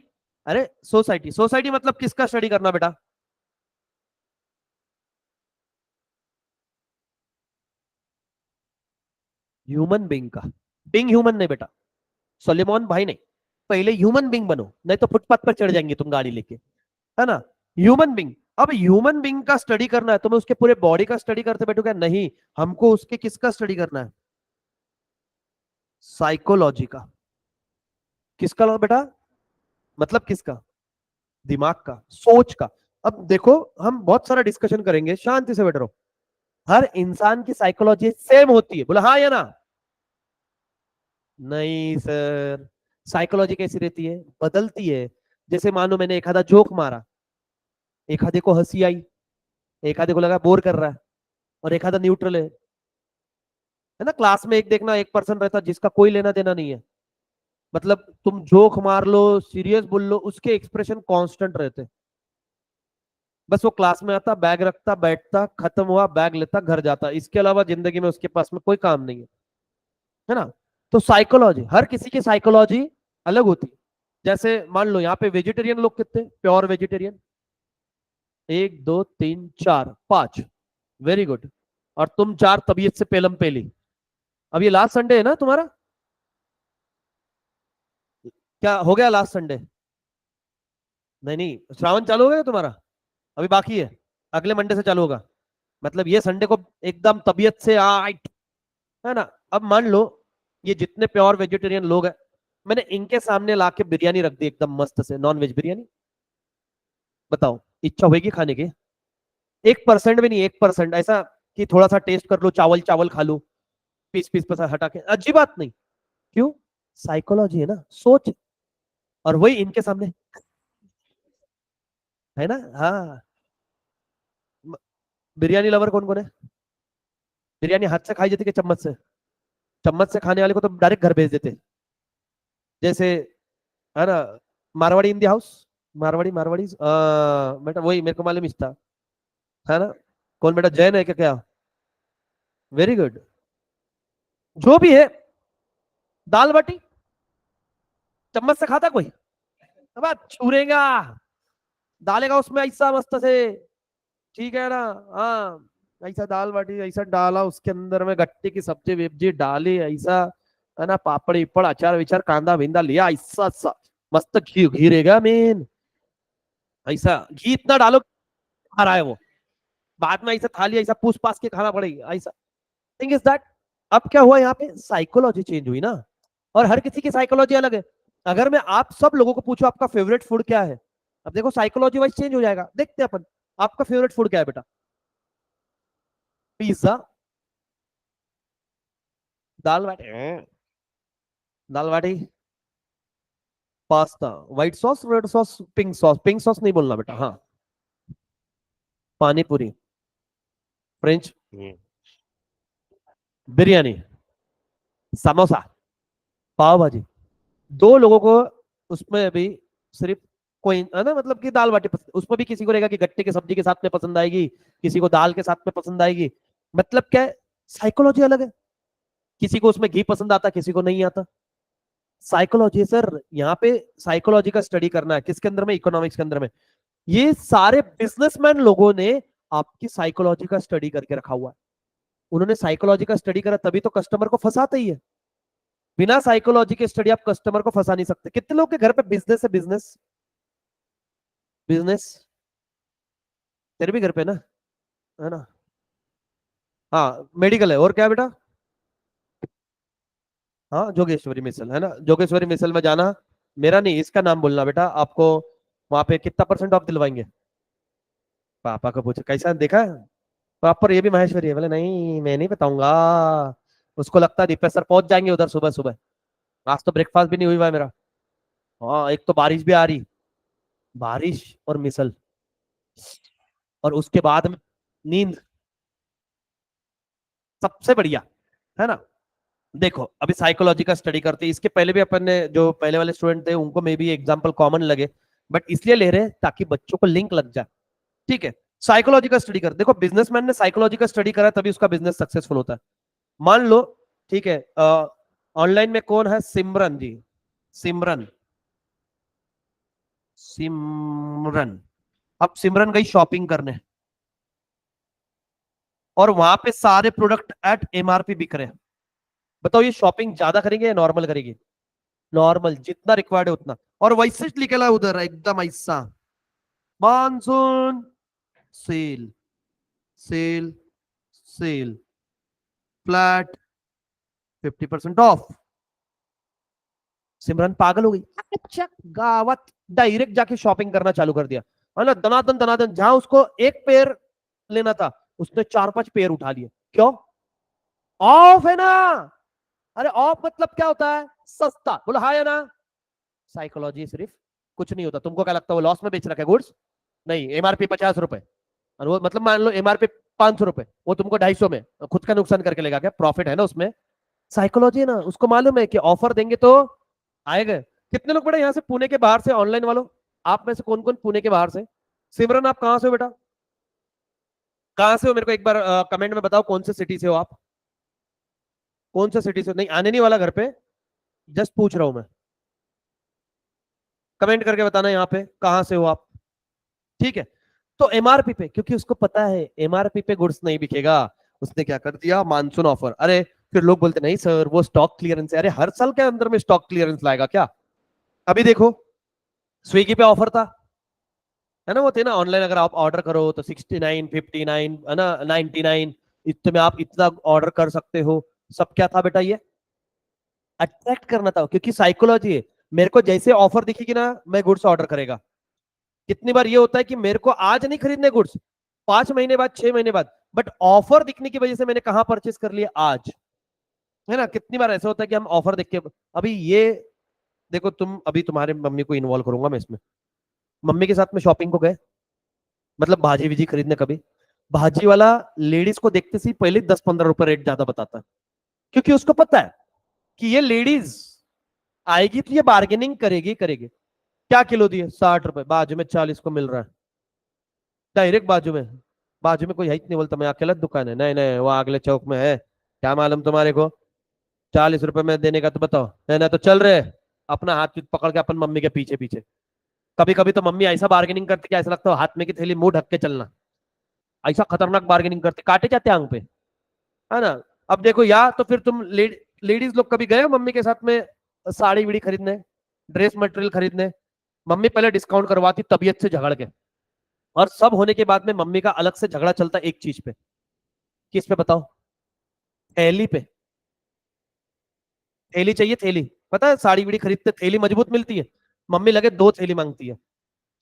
अरे सोसाइटी, सोसाइटी मतलब किसका स्टडी करना बेटा? ह्यूमन बींग का, बींग ह्यूमन नहीं बेटा, सोलेमोन भाई नहीं, पहले ह्यूमन बींग बनो, नहीं तो फुटपाथ पर चढ़ जाएंगे तुम गाड़ी लेके, है ना। ह्यूमन बींग, अब ह्यूमन बींग का स्टडी करना है तो मैं उसके पूरे बॉडी का स्टडी करते बैठूंगा, नहीं, हमको उसके किसका स्टडी करना है, साइकोलॉजी का। किसका लो बेटा, मतलब किसका, दिमाग का, सोच का। अब देखो हम बहुत सारा डिस्कशन करेंगे, शांति से बैठ रहो। हर इंसान की साइकोलॉजी सेम होती है, बोला हाँ या ना, नहीं सर, साइकोलॉजी कैसी रहती है, बदलती है। जैसे मानो मैंने एक आधा जोक मारा, एक आधे को हंसी आई, एक आधे को लगा बोर कर रहा है, और एक आधा न्यूट्रल है ना। क्लास में एक देखना, एक पर्सन रहता जिसका कोई लेना देना नहीं है, मतलब तुम जोक मार लो, सीरियस बोल लो, उसके एक्सप्रेशन कांस्टेंट रहते, बस वो क्लास में आता, बैग रखता, बैठता, खत्म हुआ, बैग लेता, घर जाता, इसके अलावा जिंदगी में उसके पास में कोई काम नहीं है ना। तो साइकोलॉजी, हर किसी की साइकोलॉजी अलग होती है। जैसे मान लो यहाँ पे वेजिटेरियन लोग कितने, प्योर वेजिटेरियन, एक दो तीन चार पांच, वेरी गुड। और तुम चार तबीयत से पेलम पेली। अब ये लास्ट संडे है ना तुम्हारा, क्या हो गया लास्ट संडे, नहीं नहीं, श्रावण चालू हो गया तुम्हारा, अभी बाकी है, अगले मंडे से चालू होगा, मतलब ये संडे को एकदम तबीयत से आइट, है ना। अब मान लो ये जितने प्योर वेजिटेरियन लोग हैं, मैंने इनके सामने लाके बिरयानी रख दी एकदम मस्त से, नॉन वेज बिरयानी, बताओ इच्छा होगी खाने की, 1% भी नहीं, 1% ऐसा कि थोड़ा सा टेस्ट कर लो, चावल चावल खा लो, पीस पीस पीस हटा के, अच्छी बात नहीं, क्यों, साइकोलॉजी है ना, सोच। और वही इनके सामने, है ना, हाँ। बिरयानी लवर कौन कौन है, बिरयानी हाथ से खाई जाती कि चम्मच से, चम्मच से खाने वाले को तो डायरेक्ट घर भेज देते, जैसे, है ना, मारवाड़ी इन दी हाउस, मारवाड़ी मारवाड़ी बेटा वही मेरे को मालूम ही था, है ना। कौन बेटा, जैन है क्या, क्या, वेरी गुड, जो भी है, दाल बाटी चम्मच से खाता कोई, अब छुरेगा, डालेगा उसमें ऐसा मस्त से, ठीक है ना, हाँ, ऐसा दाल बाटी ऐसा डाला उसके अंदर में, गट्टे की सब्जी वेब्जी डाली ऐसा, है ना, पापड़ इपड़ अचार विचार कांदा भिंदा लिया ऐसा सा, मस्त घी घी रहेगा मेन, ऐसा घी इतना डालो खा रहा है वो, बाद में ऐसा थाली ऐसा पूछ पास के खाना पड़ेगा ऐसा, थिंग इज दैट। अब क्या हुआ यहाँ पे, साइकोलॉजी चेंज हुई ना, और हर किसी की साइकोलॉजी अलग है। अगर मैं आप सब लोगों को पूछूं आपका फेवरेट फूड क्या है, अब देखो साइकोलॉजी वाइज चेंज हो जाएगा, देखते हैं अपन, आपका फेवरेट फूड क्या है बेटा, पिज्जा, दाल बाटी, दाल बाटी, pasta, white sauce, red sauce, pink sauce, pink sauce नहीं बोलना बेटा, हाँ, पानी पूरी, फ्रेंच, बिरयानी, समोसा, पाव भाजी, दो लोगों को उसमें अभी सिर्फ कोई, है ना, मतलब कि दाल बाटी पसंद, उसमें भी किसी को रहेगा कि गट्टे की सब्जी के साथ में पसंद आएगी, किसी को दाल के साथ में पसंद आएगी, मतलब क्या है, साइकोलॉजी अलग है, किसी को उसमें घी पसंद आता, किसी को नहीं आता, साइकोलॉजी सर, यहाँ पे साइकोलॉजी का स्टडी करना है, किसके अंदर में, इकोनॉमिक्स के अंदर में, ये सारे बिजनेसमैन लोगों ने आपकी साइकोलॉजी का स्टडी करके रखा हुआ है, उन्होंने साइकोलॉजी का स्टडी करा तभी तो कस्टमर को फंसाते ही है, बिना साइकोलॉजी के स्टडी आप कस्टमर को फंसा नहीं सकते। कितने लोग के घर पे बिजनेस है, बिजनेस, बिजनेस, तेरे भी घर पे ना, है ना, हाँ मेडिकल है, और क्या बेटा, हाँ जोगेश्वरी मिसल, है ना, जोगेश्वरी मिसल में जाना, मेरा नहीं इसका नाम बोलना बेटा, आपको वहां पे कितना परसेंट ऑफ दिलवाएंगे, पापा को पूछे कैसा देखा, प्रॉपर ये भी माहेश्वरी है, बोले नहीं मैं नहीं बताऊंगा, उसको लगता है दीपेश सर पहुंच जाएंगे उधर सुबह सुबह, आज तो ब्रेकफास्ट भी नहीं हुई हुआ है मेरा, हाँ एक तो बारिश भी आ रही, बारिश और मिसल, और उसके बाद में नींद, सबसे बढ़िया, है ना। देखो अभी साइकोलॉजी का स्टडी करते हैं, इसके पहले भी अपन ने जो पहले वाले स्टूडेंट थे उनको मे भी एग्जाम्पल कॉमन लगे, बट इसलिए ले रहे हैं ताकि बच्चों को लिंक लग जाए, ठीक है। साइकोलॉजी का स्टडी कर, देखो बिजनेसमैन ने साइकोलॉजी का स्टडी करा तभी उसका बिजनेस सक्सेसफुल होता है। मान लो, ठीक है, ऑनलाइन में कौन है, सिमरन जी, सिमरन, सिमरन, अब सिमरन गई शॉपिंग करने, और वहां पे सारे प्रोडक्ट एट एमआरपी बिक रहे हैं, बताओ ये शॉपिंग ज्यादा करेंगे या नॉर्मल करेंगे? नॉर्मल, जितना रिक्वायर्ड है उतना। और वैसे लिखेला है उधर एकदम ऐसा, monsoon sale, sale, sale, flat, 50% off. Simran पागल हो गई। अच्छा, गावत डायरेक्ट जाके शॉपिंग करना चालू कर दिया, है ना, दनादन दनादन। जहां उसको एक पेयर लेना था उसने 4-5 पेयर उठा लिए। क्यों? ऑफ है ना। अरे ऑफ मतलब क्या होता है? सस्ता। बोलो हाँ या ना। साइकोलॉजी सिर्फ, कुछ नहीं होता। तुमको क्या लगता है वो लॉस में बेच रखा है गुड्स? नहीं, एमआरपी 50 रुपए, और वो मतलब मान लो एमआरपी 500 रुपए, वो तुमको 250 में खुद का नुकसान करके लेगा क्या? प्रॉफिट है ना उसमें। साइकोलॉजी है ना, उसको मालूम है कि ऑफर देंगे तो आएगा। कितने लोग बेटा यहाँ से पुणे के बाहर से ऑनलाइन वालों? आप में से कौन कौन पुणे के बाहर से? सिमरन आप कहाँ से हो बेटा? कहाँ से हो? मेरे को एक बार कमेंट में बताओ कौन से सिटी से हो आप? कौन से सिटी से हो? नहीं आने नहीं वाला घर पे, जस्ट पूछ रहा हूं मैं। कमेंट करके बताना यहाँ पे कहाँ से हो आप। ठीक है। तो एमआरपी पे, क्योंकि उसको पता है एमआरपी पे गुड्स नहीं बिकेगा, उसने क्या कर दिया, मानसून ऑफर। अरे फिर लोग बोलते नहीं सर वो स्टॉक क्लियरेंस है। अरे हर साल के अंदर में स्टॉक क्लियरेंस लाएगा क्या? अभी देखो, स्विगी पे ऑफर था, है ना, वो थे ना ऑनलाइन, अगर आप ऑर्डर करो तो 69, 59, है ना, 99, इतने में आप इतना ऑर्डर कर सकते हो। सब क्या था बेटा? ये अट्रैक्ट करना था, क्योंकि साइकोलॉजी है। मेरे को जैसे ऑफर दिखेगी ना, मैं गुड्स ऑर्डर करेगा। कितनी बार ये होता है कि मेरे को आज नहीं खरीदने गुड्स, 5 महीने बाद, 6 महीने बाद, बट ऑफर दिखने की वजह से मैंने कहा परचेस कर लिया आज, है ना। कितनी बार ऐसा होता है कि हम ऑफर देख के, अभी ये देखो तुम, अभी तुम्हारे मम्मी को इन्वॉल्व करूंगा मैं इसमें। मम्मी के साथ में शॉपिंग को गए, मतलब भाजी विजी खरीदने कभी, भाजी वाला लेडीज को देखते से पहले 10-15 रुपए रेट ज्यादा बताता है, क्योंकि उसको पता है कि ये लेडीज आएगी तो ये बार्गेनिंग करेगी करेगी। क्या किलो दिए? 60 रुपए, बाजू में 40 को मिल रहा है, डायरेक्ट बाजू में। बाजू में कोई है ही नहीं, बोलता मैं अकेला दुकान है, नहीं नहीं वो अगले चौक में है, क्या मालूम तुम्हारे को, 40 रुपए में देने का तो बताओ, नहीं नहीं तो चल रहे। अपना हाथ पकड़ के अपन मम्मी के पीछे पीछे। कभी कभी तो मम्मी ऐसा बार्गेनिंग करती कि ऐसा लगता है हाथ में की थैली मुंह ढक के चलना, ऐसा खतरनाक बार्गेनिंग करते, काटे जाते आंग पे, है ना। अब देखो, या तो फिर तुम लेडीज लोग कभी गए हो मम्मी के साथ में साड़ी बीड़ी खरीदने, ड्रेस मटेरियल खरीदने? मम्मी पहले डिस्काउंट करवाती तबीयत से झगड़ के, और सब होने के बाद में मम्मी का अलग से झगड़ा चलता एक चीज पे। किस पे बताओ? थैली पे। थैली चाहिए, थैली। पता है साड़ी बीड़ी खरीदते थैली मजबूत मिलती है, मम्मी लगे 2 थैली मांगती है।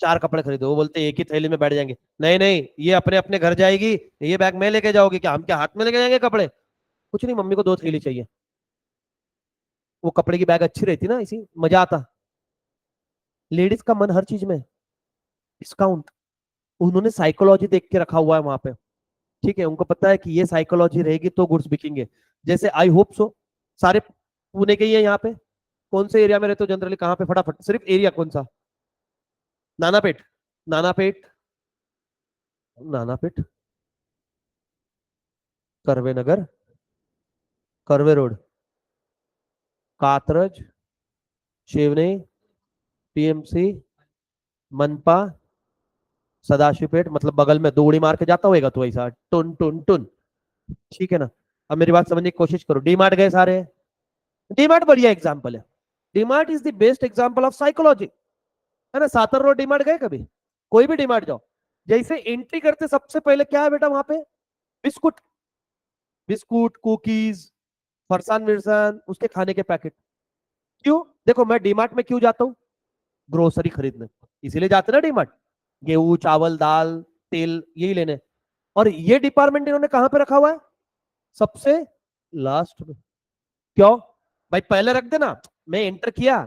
4 कपड़े खरीदो, वो बोलते एक ही थैली में बैठ जाएंगे। नहीं नहीं, ये अपने अपने घर जाएगी, ये बैग में लेके जाओगी क्या? हम क्या हाथ में लेके जाएंगे कपड़े? कुछ नहीं, मम्मी को 2 थैली चाहिए। वो कपड़े की बैग अच्छी रहती ना, इसी मजा आता। लेडीज का मन हर चीज में डिस्काउंट, उन्होंने साइकोलॉजी देख के रखा हुआ है वहां पे। ठीक है, उनको पता है कि ये साइकोलॉजी रहेगी तो गुड्स बिकेंगे। जैसे आई होप सो सारे पुणे के ही है यहाँ पे। कौन से एरिया में रहते हो जनरली? कहाँ पे? फटाफट सिर्फ एरिया कौन सा? नानापेट, नानापेट, नानापेट, करवे नगर, करवे रोड, कातरज, शिवनी, पीएमसी, मनपा, सदाशिवपेट, मतलब बगल में दौड़ी मार के जाता होएगा तो ऐसा टुन टुन टुन। ठीक है ना। अब मेरी बात समझने की कोशिश करो। डीमार्ट गए सारे? डीमार्ट बढ़िया एग्जाम्पल है। DMart is the best example of psychology, है ना। सातर रोड डीमार्ट गए कभी? कोई भी डीमार्ट जाओ, जैसे एंट्री करते सबसे पहले क्या है बेटा वहां पे? बिस्कुट, बिस्कुट, कुकीज, फरसान मिर्सान, उसके खाने के पैकेट। क्यों? देखो मैं डीमार्ट में क्यों जाता हूँ? ग्रोसरी खरीदने, इसीलिए जाते ना डीमार्ट। गेहूं, चावल, दाल, तेल, यही लेने। और ये डिपार्टमेंट इन्होंने कहां पे रखा हुआ है? सबसे लास्ट में। क्यों? भाई पहले रख देना, मैं एंटर किया,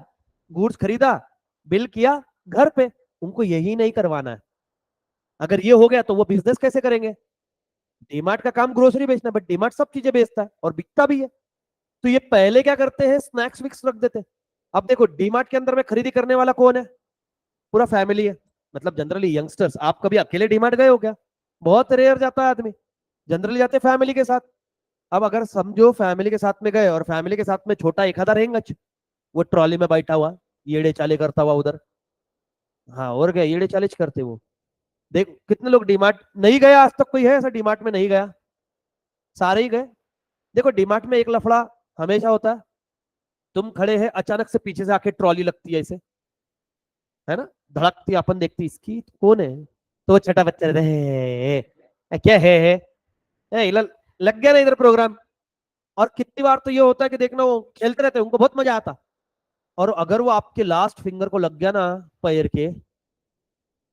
गुड्स खरीदा, बिल किया, घर पे। उनको यही नहीं करवाना है। अगर ये हो गया तो वो बिजनेस कैसे करेंगे? डीमार्ट का काम ग्रोसरी बेचना, बट डीमार्ट सब चीजें बेचता है और बिकता भी है। तो ये पहले क्या करते हैं, स्नैक्स विक्स रख देते हैं। अब देखो डीमार्ट के अंदर में खरीदी करने वाला कौन है? पूरा फैमिली है, मतलब जनरली यंगस्टर्स। आप कभी अकेले डीमार्ट गए हो क्या? बहुत रेयर जाता है आदमी, जनरली जाते फैमिली के साथ। अब अगर समझो फैमिली के साथ में गए और फैमिली के साथ में छोटा एक आधा रहेंगे, वो ट्रॉली में बैठा हुआ, येड़े चाले करता हुआ उधर, हाँ और क्या येड़े चालीच करते वो। देख कितने लोग डीमार्ट नहीं गया आज तक, कोई है ऐसा डीमार्ट में नहीं गया? सारे ही गए। देखो डीमार्ट में एक लफड़ा हमेशा होता है। तुम खड़े हैं, अचानक से पीछे से आके ट्रॉली लगती है इसे, है ना, धड़कती, अपन देखती इसकी कौन है, तो वो छोटा बच्चा रहता है, क्या है, लग गया ना इधर प्रोग्राम। और कितनी बार तो ये होता है कि देखना वो खेलते रहते हैं, उनको बहुत मजा आता। और अगर वो आपके लास्ट फिंगर को लग गया ना, पैर के,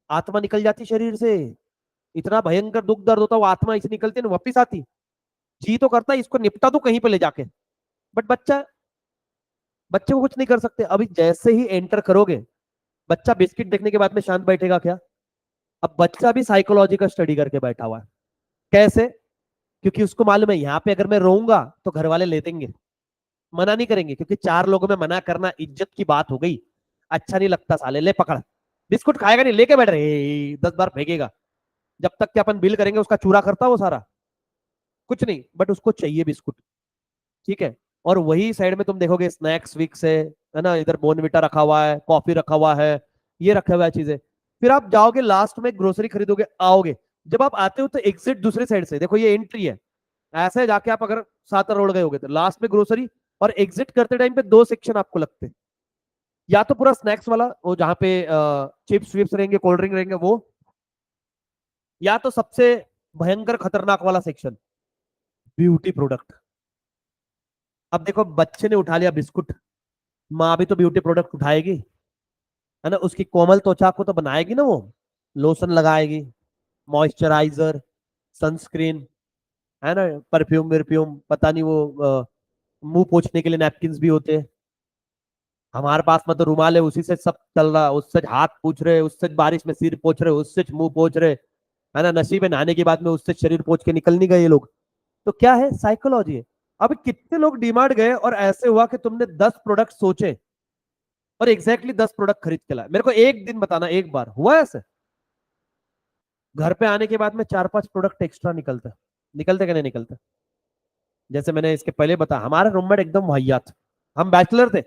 आत्मा निकल जाती शरीर से। इतना भयंकर दुख दर्द होता, वो आत्मा इसे निकलती ना वापिस आती। जी तो करता है इसको निपटा दो कहीं पे ले जाके, बट बच्चा, बच्चे को कुछ नहीं कर सकते। अभी जैसे ही एंटर करोगे, बच्चा बिस्किट देखने के बाद में शांत बैठेगा क्या? अब बच्चा भी साइकोलॉजी का स्टडी करके बैठा हुआ है। कैसे? क्योंकि उसको मालूम है यहाँ पे अगर मैं रोऊंगा तो घर वाले ले देंगे, मना नहीं करेंगे, क्योंकि चार लोगों में मना करना इज्जत की बात हो गई। अच्छा नहीं लगता, साले ले पकड़, बिस्कुट खाएगा नहीं, लेके बैठ रहे, 10 बार फेंकेगा। जब तक कि अपन बिल करेंगे उसका चूरा करता वो सारा, कुछ नहीं, बट उसको चाहिए बिस्कुट। ठीक है। और वही साइड में तुम देखोगे स्नैक्स विक्स है ना, इधर बोर्नविटा रखा हुआ है, कॉफी रखा हुआ है, ये रखा हुआ है चीजें। फिर आप जाओगे लास्ट में ग्रोसरी खरीदोगे, आओगे, जब आप आते हो तो एग्जिट दूसरे साइड से, देखो ये एंट्री है। ऐसे जाके आप अगर सातर रोड गए होगे तो लास्ट में ग्रोसरी, और एग्जिट करते टाइम पे दो सेक्शन आपको लगते हैं। या तो पूरा स्नैक्स वाला, वो जहाँ पे चिप्स विप्स रहेंगे, कोल्ड ड्रिंक रहेंगे वो, या तो सबसे भयंकर खतरनाक वाला सेक्शन, ब्यूटी प्रोडक्ट। अब देखो बच्चे ने उठा लिया बिस्कुट, माँ भी तो ब्यूटी प्रोडक्ट उठाएगी, है ना, उसकी कोमल त्वचा को तो बनाएगी ना वो, लोशन लगाएगी, मॉइस्चराइजर, सनस्क्रीन, है ना, परफ्यूम वर्फ्यूम, पता नहीं वो मुंह पोछने के लिए नैपकिन भी होते हैं। हमारे पास में तो रुमाल है, उसी से सब चल रहा, उससे हाथ पोछ रहे, उससे बारिश में सिर पोछ रहे, उससे मुंह पोछ रहे, है ना, नसीब है नहाने के बाद में उससे शरीर पोछ के निकल नहीं गए ये लोग। तो क्या है, साइकोलॉजी है। अब कितने लोग डिमांड गए और ऐसे हुआ कि तुमने 10 प्रोडक्ट सोचे और एग्जैक्टली 10 प्रोडक्ट खरीद के लाए? मेरे को एक दिन बताना, एक बार हुआ ऐसे? घर पे आने के बाद में 4-5 प्रोडक्ट एक्स्ट्रा निकलते, निकलते कि नहीं निकलते? जैसे मैंने इसके पहले बताया, हमारे रूममेट एकदम वाहियात, हम बैचलर थे,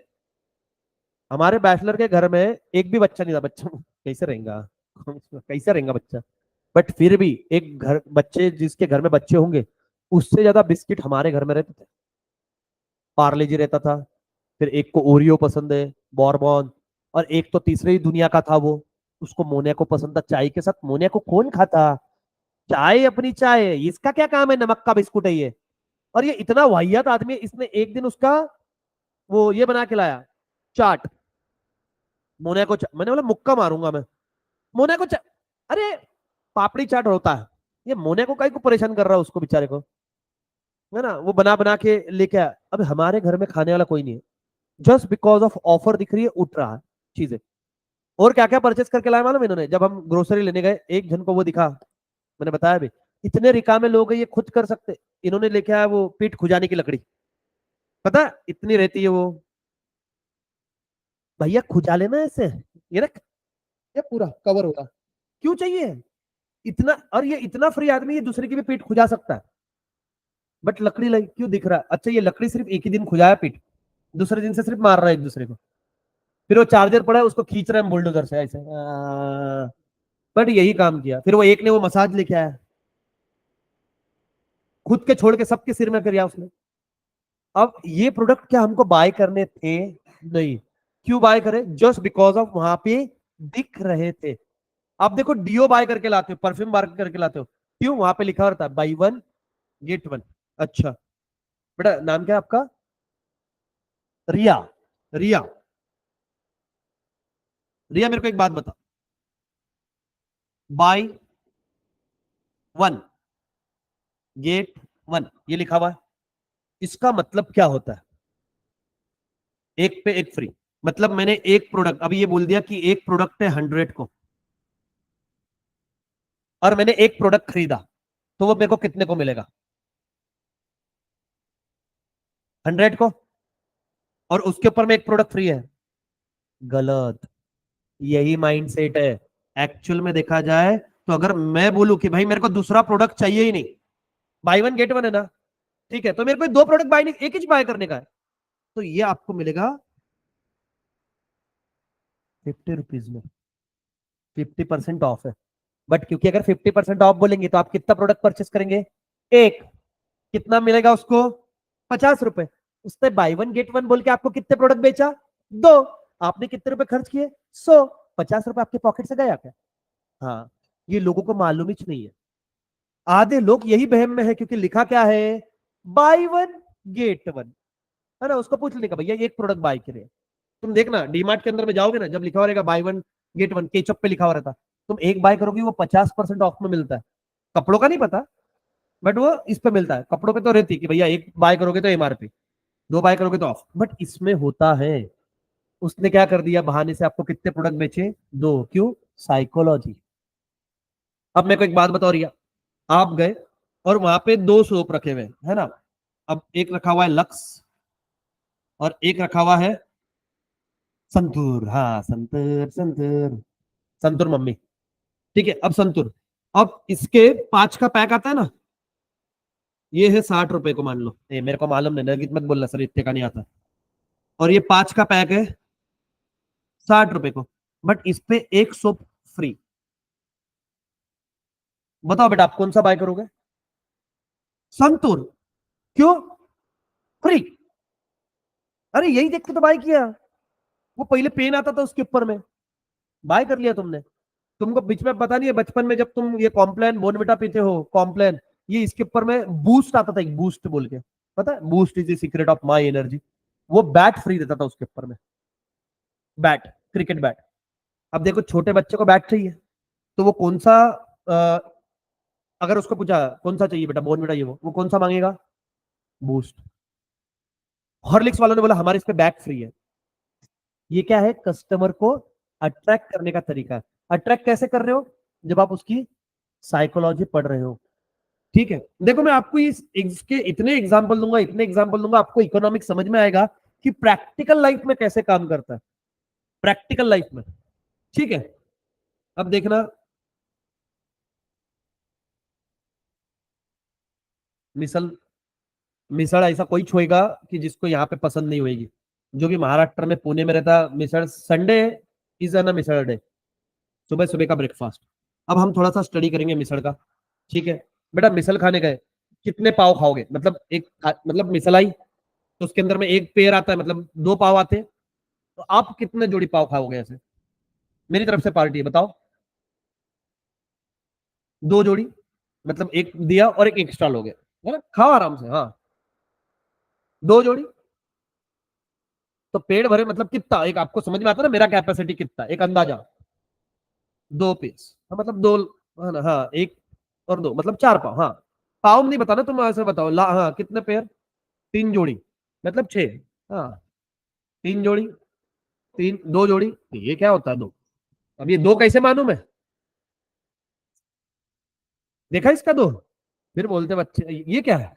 हमारे बैचलर के घर में एक भी बच्चा नहीं था। बच्चा कैसे रहेगा, कैसे रहेगा बच्चा? बट फिर भी एक घर बच्चे, जिसके घर में बच्चे होंगे, उससे ज्यादा बिस्किट हमारे घर में रहते थे। पार्ले जी रहता था, फिर एक को ओरियो पसंद है, बॉर्बन, और एक तो तीसरे ही दुनिया का था वो, उसको मोनिया को पसंद था चाय के साथ। मोनिया को कौन खाता? चाय अपनी चाय है, इसका क्या काम है, नमक का बिस्कुट है ये। और ये इतना वाहियात आदमी है, इसने एक दिन उसका वो ये बना के लाया, चाट। मोनिया को मैंने बोला मुक्का मारूंगा मैं, मोनिया को अरे पापड़ी चाट होता है, ये मोनिया को काहे को परेशान कर रहा है उसको बेचारे को, है ना, वो बना बना के लेके आया। अब हमारे घर में खाने वाला कोई नहीं है, जस्ट बिकॉज ऑफ ऑफर दिख रही है, उठ रहा है चीजें। और क्या क्या परचेस करके लाए मालूम इन्होंने? जब हम ग्रोसरी लेने गए, एक जन को वो दिखा, मैंने बताया भी, इतने रिकामे लोग हैं ये खुद कर सकते, इन्होंने लेके आया वो पीठ खुजाने की लकड़ी, पता है इतनी रहती है वो, भैया खुजा लेना ऐसे, ये ना, ये पूरा कवर होगा, क्यों चाहिए इतना? और ये इतना फ्री आदमी, ये दूसरे की भी पीठ खुजा सकता है, बट लकड़ी लगी क्यों दिख रहा है? अच्छा, ये लकड़ी सिर्फ एक ही दिन खुजाया पीठ, दूसरे दिन से सिर्फ मार रहा है एक दूसरे को। फिर वो चार्जर पड़ा है, उसको खींच रहे हैं बुलडोजर से ऐसे, बट यही काम किया। फिर वो एक ने वो मसाज लेके आया, खुद के छोड़ के सबके सिर में फिर उसने। अब ये प्रोडक्ट क्या हमको बाय करने थे? नहीं। क्यों बाय करे? जस्ट बिकॉज ऑफ वहां पे दिख रहे थे। आप देखो डीओ बाय करके लाते हो, परफ्यूम बाय करके लाते हो, क्यों? वहां पे लिखा रहता है बाई वन गेट वन। अच्छा बेटा, नाम क्या है आपका? रिया। रिया, रिया मेरे को एक बात बता, बाय वन गेट वन ये लिखा हुआ है, इसका मतलब क्या होता है? एक पे एक फ्री। मतलब मैंने एक प्रोडक्ट अभी ये बोल दिया कि एक प्रोडक्ट है 100 को, और मैंने एक प्रोडक्ट खरीदा, तो वो मेरे को कितने को मिलेगा? 100 को, और उसके ऊपर में एक प्रोडक्ट फ्री है। गलत। यही माइंडसेट है। एक्चुअल में देखा जाए तो अगर मैं बोलूं कि भाई मेरे को दूसरा प्रोडक्ट चाहिए ही नहीं, बाई वन गेट वन है ना, ठीक है, तो मेरे को दो प्रोडक्ट बाय नहीं, एक ही बाय करने का है, तो ये आपको मिलेगा 50 रुपीज में, 50% ऑफ है। बट क्योंकि अगर 50% ऑफ बोलेंगे तो आप कितना प्रोडक्ट परचेस करेंगे? एक। कितना मिलेगा उसको? 50 रुपए। उसने बाय वन गेट वन बोल के आपको कितने प्रोडक्ट बेचा? 2। आपने कितने रुपए खर्च किए? 100। 50 रुपए आपके पॉकेट से गया क्या? हाँ, ये लोगों को मालूम ही नहीं है। आधे लोग यही बहम में है, क्योंकि लिखा क्या है? बाय वन गेट वन, है ना? उसको पूछ लेने का, भैया एक प्रोडक्ट बाय करे। तुम देखना डीमार्ट के अंदर में जाओगे ना, जब लिखा हुआ रहेगा by one get one, ketchup पे लिखा हुआ रहता, तुम एक बाय करोगे वो 50% ऑफ में मिलता है। कपड़ों का नहीं पता, बट वो इस पे मिलता है। कपड़ों पे तो रहती है कि भैया एक बाय करोगे तो एमआरपी, 2 बाय करोगे तो ऑफ, बट इसमें होता है। उसने क्या कर दिया, बहाने से आपको कितने प्रोडक्ट बेचे? 2। क्यों? साइकोलॉजी। अब मेरे को एक बात बताओ रिया, आप गए और वहां पे 2 सोप रखे हुए है ना, अब एक रखा हुआ है लक्स और एक रखा हुआ है संतूर। हाँ, संतूर संतूर, संतूर मम्मी। ठीक है, अब संतूर, अब इसके 5 का पैक आता है ना, ये है 60 रुपए को मान लो। मेरे को मालूम नहीं, नगद मत बोलना सर, इतने का नहीं आता। और ये 5 का पैक है 60 रुपए को, बट इस पे एक सोप फ्री। बताओ बेटा, आप कौन सा बाय करोगे? संतूर। क्यों? फ्री। अरे यही देख के तो बाय किया। वो पहले पेन आता था उसके ऊपर में, बाय कर लिया तुमने। तुमको बीच में पता नहीं है, बचपन में जब तुम ये कॉम्प्लेन बोनविटा पीते हो, कॉम्प्लेन, ये इसके ऊपर में बूस्ट आता था, एक बूस्ट बोल के, पता है? Boost is the secret of my energy. वो बैट फ्री देता था उसके ऊपर में, बैट, क्रिकेट बैट। अब देखो छोटे बच्चे को बैट चाहिए, तो वो कौन सा, अ, अगर उसको पूछा कौन सा चाहिए बेटा, बोनविटा ये वो कौन सा मांगेगा? बूस्ट। हॉर्लिक्स वालों ने बोला हमारे इस पे बैट फ्री है। ये क्या है? कस्टमर को अट्रैक्ट करने का तरीका है। अट्रैक्ट कैसे कर रहे हो? जब आप उसकी साइकोलॉजी पढ़ रहे हो। ठीक है, देखो मैं आपको इसके इतने एग्जांपल दूंगा, इतने एग्जांपल दूंगा, आपको इकोनॉमिक्स समझ में आएगा कि प्रैक्टिकल लाइफ में कैसे काम करता है, प्रैक्टिकल लाइफ में। ठीक है, अब देखना, मिसल, मिसळ ऐसा कोई छुएगा कि जिसको यहाँ पे पसंद नहीं होगी। जो भी महाराष्ट्र में, पुणे में रहता, misal Sunday is a misal day, सुबह सुबह का ब्रेकफास्ट। अब हम थोड़ा सा स्टडी करेंगे मिसळ का। ठीक है बेटा, मिसल खाने गए, कितने पाव खाओगे? मतलब मतलब मिसल आई तो उसके अंदर में एक पेयर आता है, मतलब 2 पाव आते हैं, तो आप कितने जोड़ी पाव खाओगे ऐसे? मेरी तरफ से पार्टी है, बताओ। 2 जोड़ी, मतलब एक दिया और एक एक्स्ट्रा लोगे, है ना? खाओ आराम से। हाँ, 2 जोड़ी, तो पेट भरे मतलब कितना, एक आपको समझ में आता है ना मेरा कैपेसिटी कितना, एक अंदाजा। 2 पीस, हाँ, मतलब 2, है ना? हाँ, एक और 2 मतलब 4 पाव। हाँ, पाव में नहीं बताना तुम, ऐसे बताओ हाँ, कितने पेयर? 3 जोड़ी, मतलब 6। हाँ, 3 जोड़ी, 2 जोड़ी, तो ये क्या होता है 2? अब ये 2 कैसे मानूं मैं? देखा इसका 2? फिर बोलते बच्चे ये क्या है,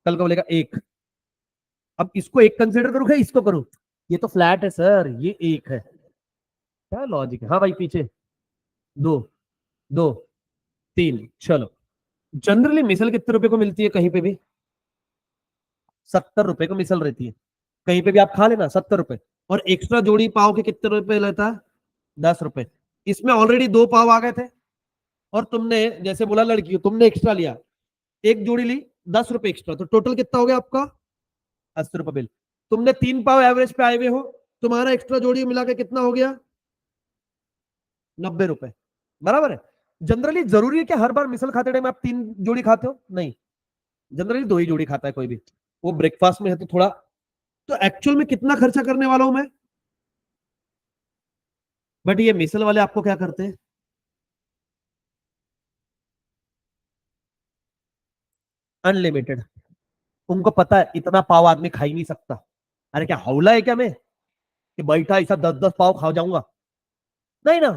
कल को बोलेगा 1। अब इसको 1 कंसिडर करूँ क्या इसको करूँ? ये तो फ्लैट है सर, ये 1 है। क्या लॉजिक है? हाँ भाई, पीछे 2, 2, 3, चलो। जनरली मिसल कितने रुपए को मिलती है कहीं पे भी? 70 रुपए को मिसल रहती है। कहीं पे भी आप खा लेना 70 रुपए। और एक्स्ट्रा जोड़ी पाव के कितने रुपए लेता है? 10 रुपए। इसमें ऑलरेडी 2 पाव आ गए थे, और तुमने जैसे बोला लड़की तुमने एक्स्ट्रा लिया, एक जोड़ी ली, 10 रुपए एक्स्ट्रा, तो टोटल कितना हो गया आपका? 80 रुपए बिल। तुमने 3 पाव एवरेज पे आए हुए हो, तुम्हारा एक्स्ट्रा जोड़ी मिला के कितना हो गया? 90 रुपए। बराबर है। जनरली जरूरी है कि हर बार मिसल खाते टाइम आप 3 जोड़ी खाते हो? नहीं, जनरली 2 ही जोड़ी खाता है कोई भी। वो ब्रेकफास्ट में है तो थोड़ा, तो एक्चुअल में कितना खर्चा करने वाला हूं मैं? बट ये मिसल वाले आपको क्या करते हैं? अनलिमिटेड। उनको पता है इतना पाव आदमी खा ही नहीं सकता। अरे क्या हौला है क्या मैं, कि बैठा ऐसा 10-10 पाव खा जाऊंगा? नहीं ना,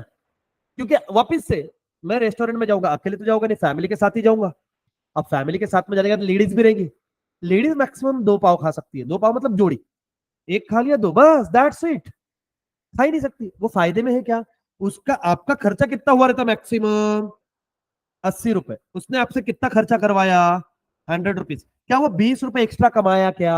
क्योंकि वापिस से मैं रेस्टोरेंट में जाऊंगा, अकेले तो जाऊंगा नहीं, फैमिली के साथ ही जाऊंगा। अब फैमिली के साथ में जाएगा तो लेडीज भी रहेगी। लेडीज मैक्सिमम 2 पाव खा सकती है, 2 पाव मतलब जोड़ी। एक खा लिया, 2, बस दैट्स इट। खा ही नहीं सकती। वो फायदे में है क्या? उसका आपका खर्चा कितना हुआ रहता मैक्सिमम? 80 रुपए। उसने आपसे कितना खर्चा करवाया? 100 रुपीज। क्या वो 20 रुपए एक्स्ट्रा कमाया क्या?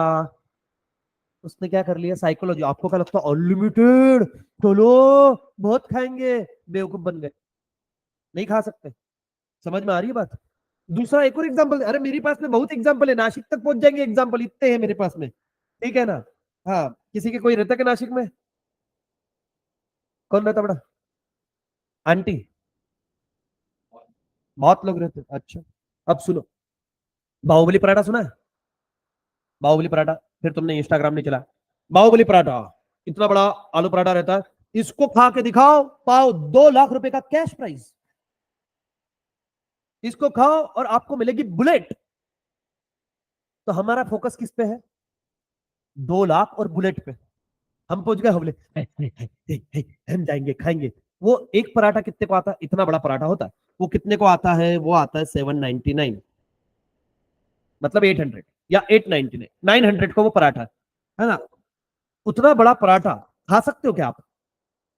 उसने क्या कर लिया? साइकोलॉजी। आपको क्या लगता है अनलिमिटेड, चलो बहुत खाएंगे, बेवकूफ बन गए। नहीं खा सकते। समझ में आ रही है बात? दूसरा एक और एग्जाम्पल, अरे मेरे पास में बहुत एग्जाम्पल है, नासिक तक पहुंच जाएंगे एग्जाम्पल, इतने हैं मेरे पास में, ठीक है ना। हाँ, किसी के कोई रहता है नासिक में? कौन रहता बड़ा? आंटी? बहुत लोग रहते हैं, अच्छा। अब सुनो, बाहुबली पराठा सुना है? बाहुबली पराठा, फिर तुमने इंस्टाग्राम नहीं चला। बाहुबली पराठा, इतना बड़ा आलू पराठा रहता है, इसको खा के दिखाओ, पाओ 2 लाख रुपए का कैश प्राइस। इसको खाओ और आपको मिलेगी बुलेट। तो हमारा फोकस किस पे है? 2 लाख और बुलेट पे। हम पहुंच गए हवले, हम जाएंगे खाएंगे। वो एक पराठा कितने को आता है? इतना बड़ा पराठा होता है, वो कितने को आता है? वो आता है 799, मतलब 800 या 899, 900 को वो पराठा है ना। उतना बड़ा पराठा खा सकते हो क्या आप?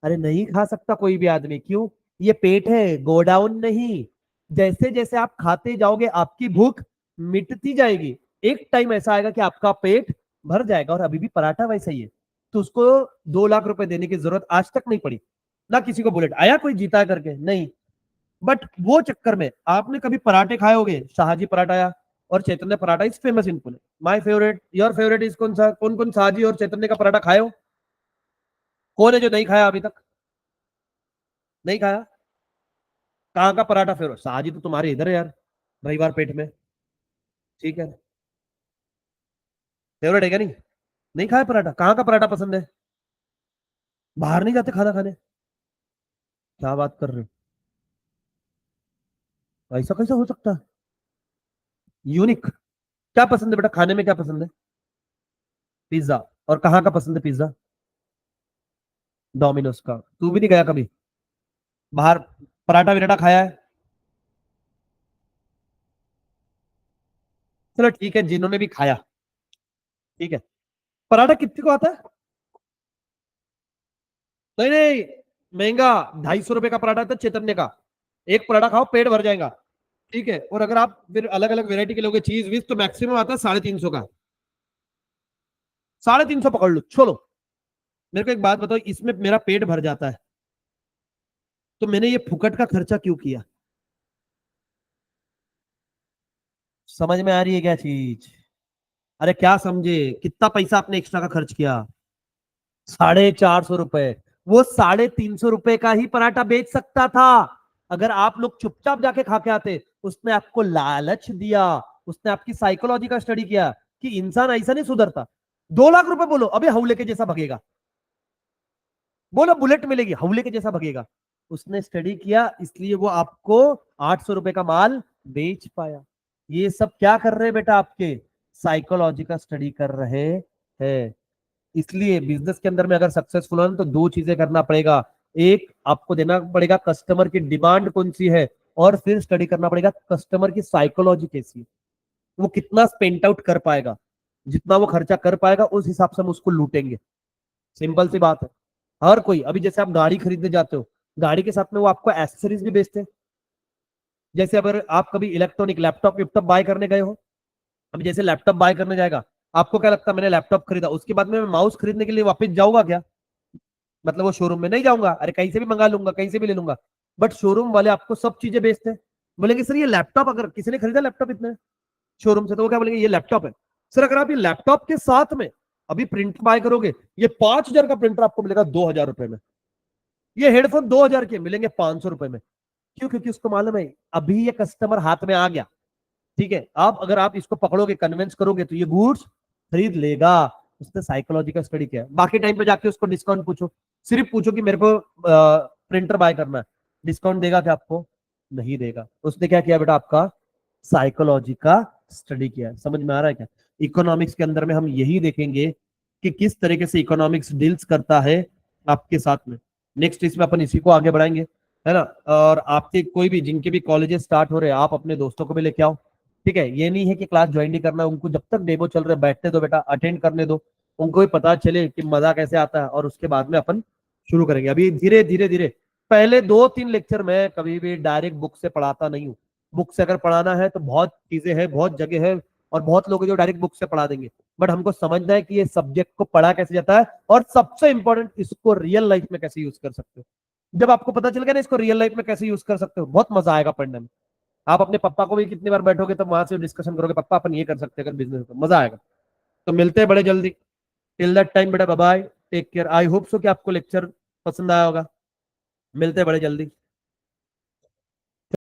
अरे नहीं खा सकता कोई भी आदमी, क्यों? ये पेट है, गोडाउन नहीं। जैसे जैसे आप खाते जाओगे आपकी भूख मिटती जाएगी, एक टाइम ऐसा आएगा कि आपका पेट भर जाएगा, और अभी भी पराठा वैसा ही है। तो उसको 2 लाख रुपए देने की जरूरत आज तक नहीं पड़ी, ना किसी को बुलेट आया कोई जीता करके, नहीं। बट वो चक्कर में आपने कभी पराठे खाए होंगे, शाहजी पराठा आया, और Chaitanya paratha is famous in Pune. My favourite, your favourite is कौन सा? कौन कौन शाहजी और चैतन्य का पराठा खाए हो? कौन है जो नहीं खाया अभी तक? नहीं खाया? कहाँ का पराठा फेवरेट? शाहजी तो तुम्हारे इधर है यार, रविवार पेट में, ठीक है। फेवरेट है क्या नहीं? नहीं खाया पराठा? कहाँ का पराठा पसंद है? बाहर नहीं जाते खाना खाने? क्या बात कर रहे हो, ऐसा कैसे हो सकता है? यूनिक। क्या पसंद है बेटा खाने में, क्या पसंद है? पिज्जा। और कहाँ का पसंद है पिज्जा? डोमिनोज का। तू भी नहीं गया कभी बाहर पराठा विराठा खाया है? चलो ठीक है, जिन्होंने भी खाया, ठीक है। पराठा कितने को आता है? नहीं नहीं, महंगा। 250 रुपए का पराठा था चैतन्य का। एक पराठा खाओ पेट भर जाएगा, ठीक है। और अगर आप फिर अलग अलग वेरायटी के लोगे, चीज विज, तो मैक्सिमम आता है 350 का। 350 पकड़ लो, छोड़ो। मेरे को एक बात बताओ, इसमें मेरा पेट भर जाता है, तो मैंने ये फुकट का खर्चा क्यों किया? समझ में आ रही है क्या चीज? अरे क्या समझे, कितना पैसा आपने एक्स्ट्रा का खर्च किया? 450 रुपए। वो 350 रुपए का ही पराठा बेच सकता था, अगर आप लोग चुपचाप जाके खा के आते। उसने आपको लालच दिया, उसने आपकी साइकोलॉजी का स्टडी किया कि इंसान ऐसा नहीं सुधरता। 2 लाख रुपए बोलो, अबे हौले के जैसा भगेगा। बोलो बुलेट मिलेगी, हौले के जैसा भगेगा। उसने स्टडी किया, इसलिए वो आपको 800 रुपए का माल बेच पाया। ये सब क्या कर रहे हैं बेटा? आपके साइकोलॉजी का स्टडी कर रहे हैं। इसलिए बिजनेस के अंदर में अगर सक्सेसफुल होना तो दो चीजें करना पड़ेगा। एक, आपको देना पड़ेगा कस्टमर की डिमांड कौन सी है, और फिर स्टडी करना पड़ेगा कस्टमर की साइकोलॉजी कैसी है, वो कितना स्पेंट आउट कर पाएगा। जितना वो खर्चा कर पाएगा उस हिसाब से हम उसको लूटेंगे। सिंपल सी बात है। हर कोई, अभी जैसे आप गाड़ी खरीदने जाते हो, गाड़ी के साथ में वो आपको एसेसरीज भी बेचते हैं। जैसे अगर आप कभी इलेक्ट्रॉनिक लैपटॉप वैपटॉप बाय करने गए हो, अभी जैसे लैपटॉप बाय करने जाएगा, आपको क्या लगता है मैंने लैपटॉप खरीदा, उसके बाद में मैं माउस खरीदने के लिए वापस जाऊंगा क्या? मतलब वो शोरूम में नहीं जाऊंगा, अरे कहीं से भी मंगा लूंगा, कहीं से भी ले लूंगा। बट शोरूम वाले आपको सब चीजें बेचते हैं। बोलेंगे सर ये लैपटॉप, अगर किसी ने खरीदा लैपटॉप इतने शोरूम से, तो वो क्या बोलेंगे, ये लैपटॉप है। सर अगर आप ये लैपटॉप के साथ में अभी प्रिंटर बाय करोगे, ये 5,000 का प्रिंटर आपको मिलेगा 2,000 रुपए में। ये हेडफोन 2,000 के मिलेंगे 500 रुपए में। क्यों? क्योंकि उसको मालूम है अभी ये कस्टमर हाथ में आ गया, ठीक है। आप अगर आप इसको पकड़ोगे, कन्विंस करोगे, तो ये गुड्स खरीद लेगा। उसने साइकोलॉजी का स्टडी किया। बाकी टाइम पे जाके उसको डिस्काउंट पूछो, सिर्फ पूछो कि मेरे को प्रिंटर बाय करना है, डिस्काउंट देगा क्या आपको? नहीं देगा। उसने क्या किया बेटा? आपका साइकोलॉजी का स्टडी किया। समझ में आ रहा है क्या? इकोनॉमिक्स के अंदर में हम यही देखेंगे कि किस तरीके से इकोनॉमिक्स डील्स करता है आपके साथ में। नेक्स्ट इसमें अपन इसी को आगे बढ़ाएंगे, है ना। और आपके कोई भी जिनके भी कॉलेजेस स्टार्ट हो रहे हैं, आप अपने दोस्तों को भी लेके आओ, ठीक है। ये नहीं है कि क्लास ज्वाइन नहीं करना है, उनको जब तक डेमो चल रहे बैठने दो बेटा, अटेंड करने दो, उनको भी पता चले कि मजा कैसे आता है, और उसके बाद में अपन शुरू करेंगे। अभी धीरे धीरे धीरे, पहले 2-3 लेक्चर मैं कभी भी डायरेक्ट बुक से पढ़ाता नहीं हूँ। बुक से अगर पढ़ाना है तो बहुत चीजें हैं, बहुत जगह है, और बहुत लोग हैं जो डायरेक्ट बुक से पढ़ा देंगे। बट हमको समझना है कि ये सब्जेक्ट को पढ़ा कैसे जाता है, और सबसे इंपॉर्टेंट इसको रियल लाइफ में कैसे यूज कर सकते हो। जब आपको पता चल गया ना इसको रियल लाइफ में कैसे यूज कर सकते हो, बहुत मजा आएगा पढ़ने में। आप अपने पापा को भी कितनी बार बैठोगे तब वहां से डिस्कशन करोगे, पापा अपन ये कर सकते हैं अगर बिजनेस, तो मजा आएगा। तो मिलते हैं बड़े जल्दी। टिल दैट टाइम बेटा, bye bye, take care. I hope so कि आपको लेक्चर पसंद आया होगा। मिलते हैं बड़े जल्दी।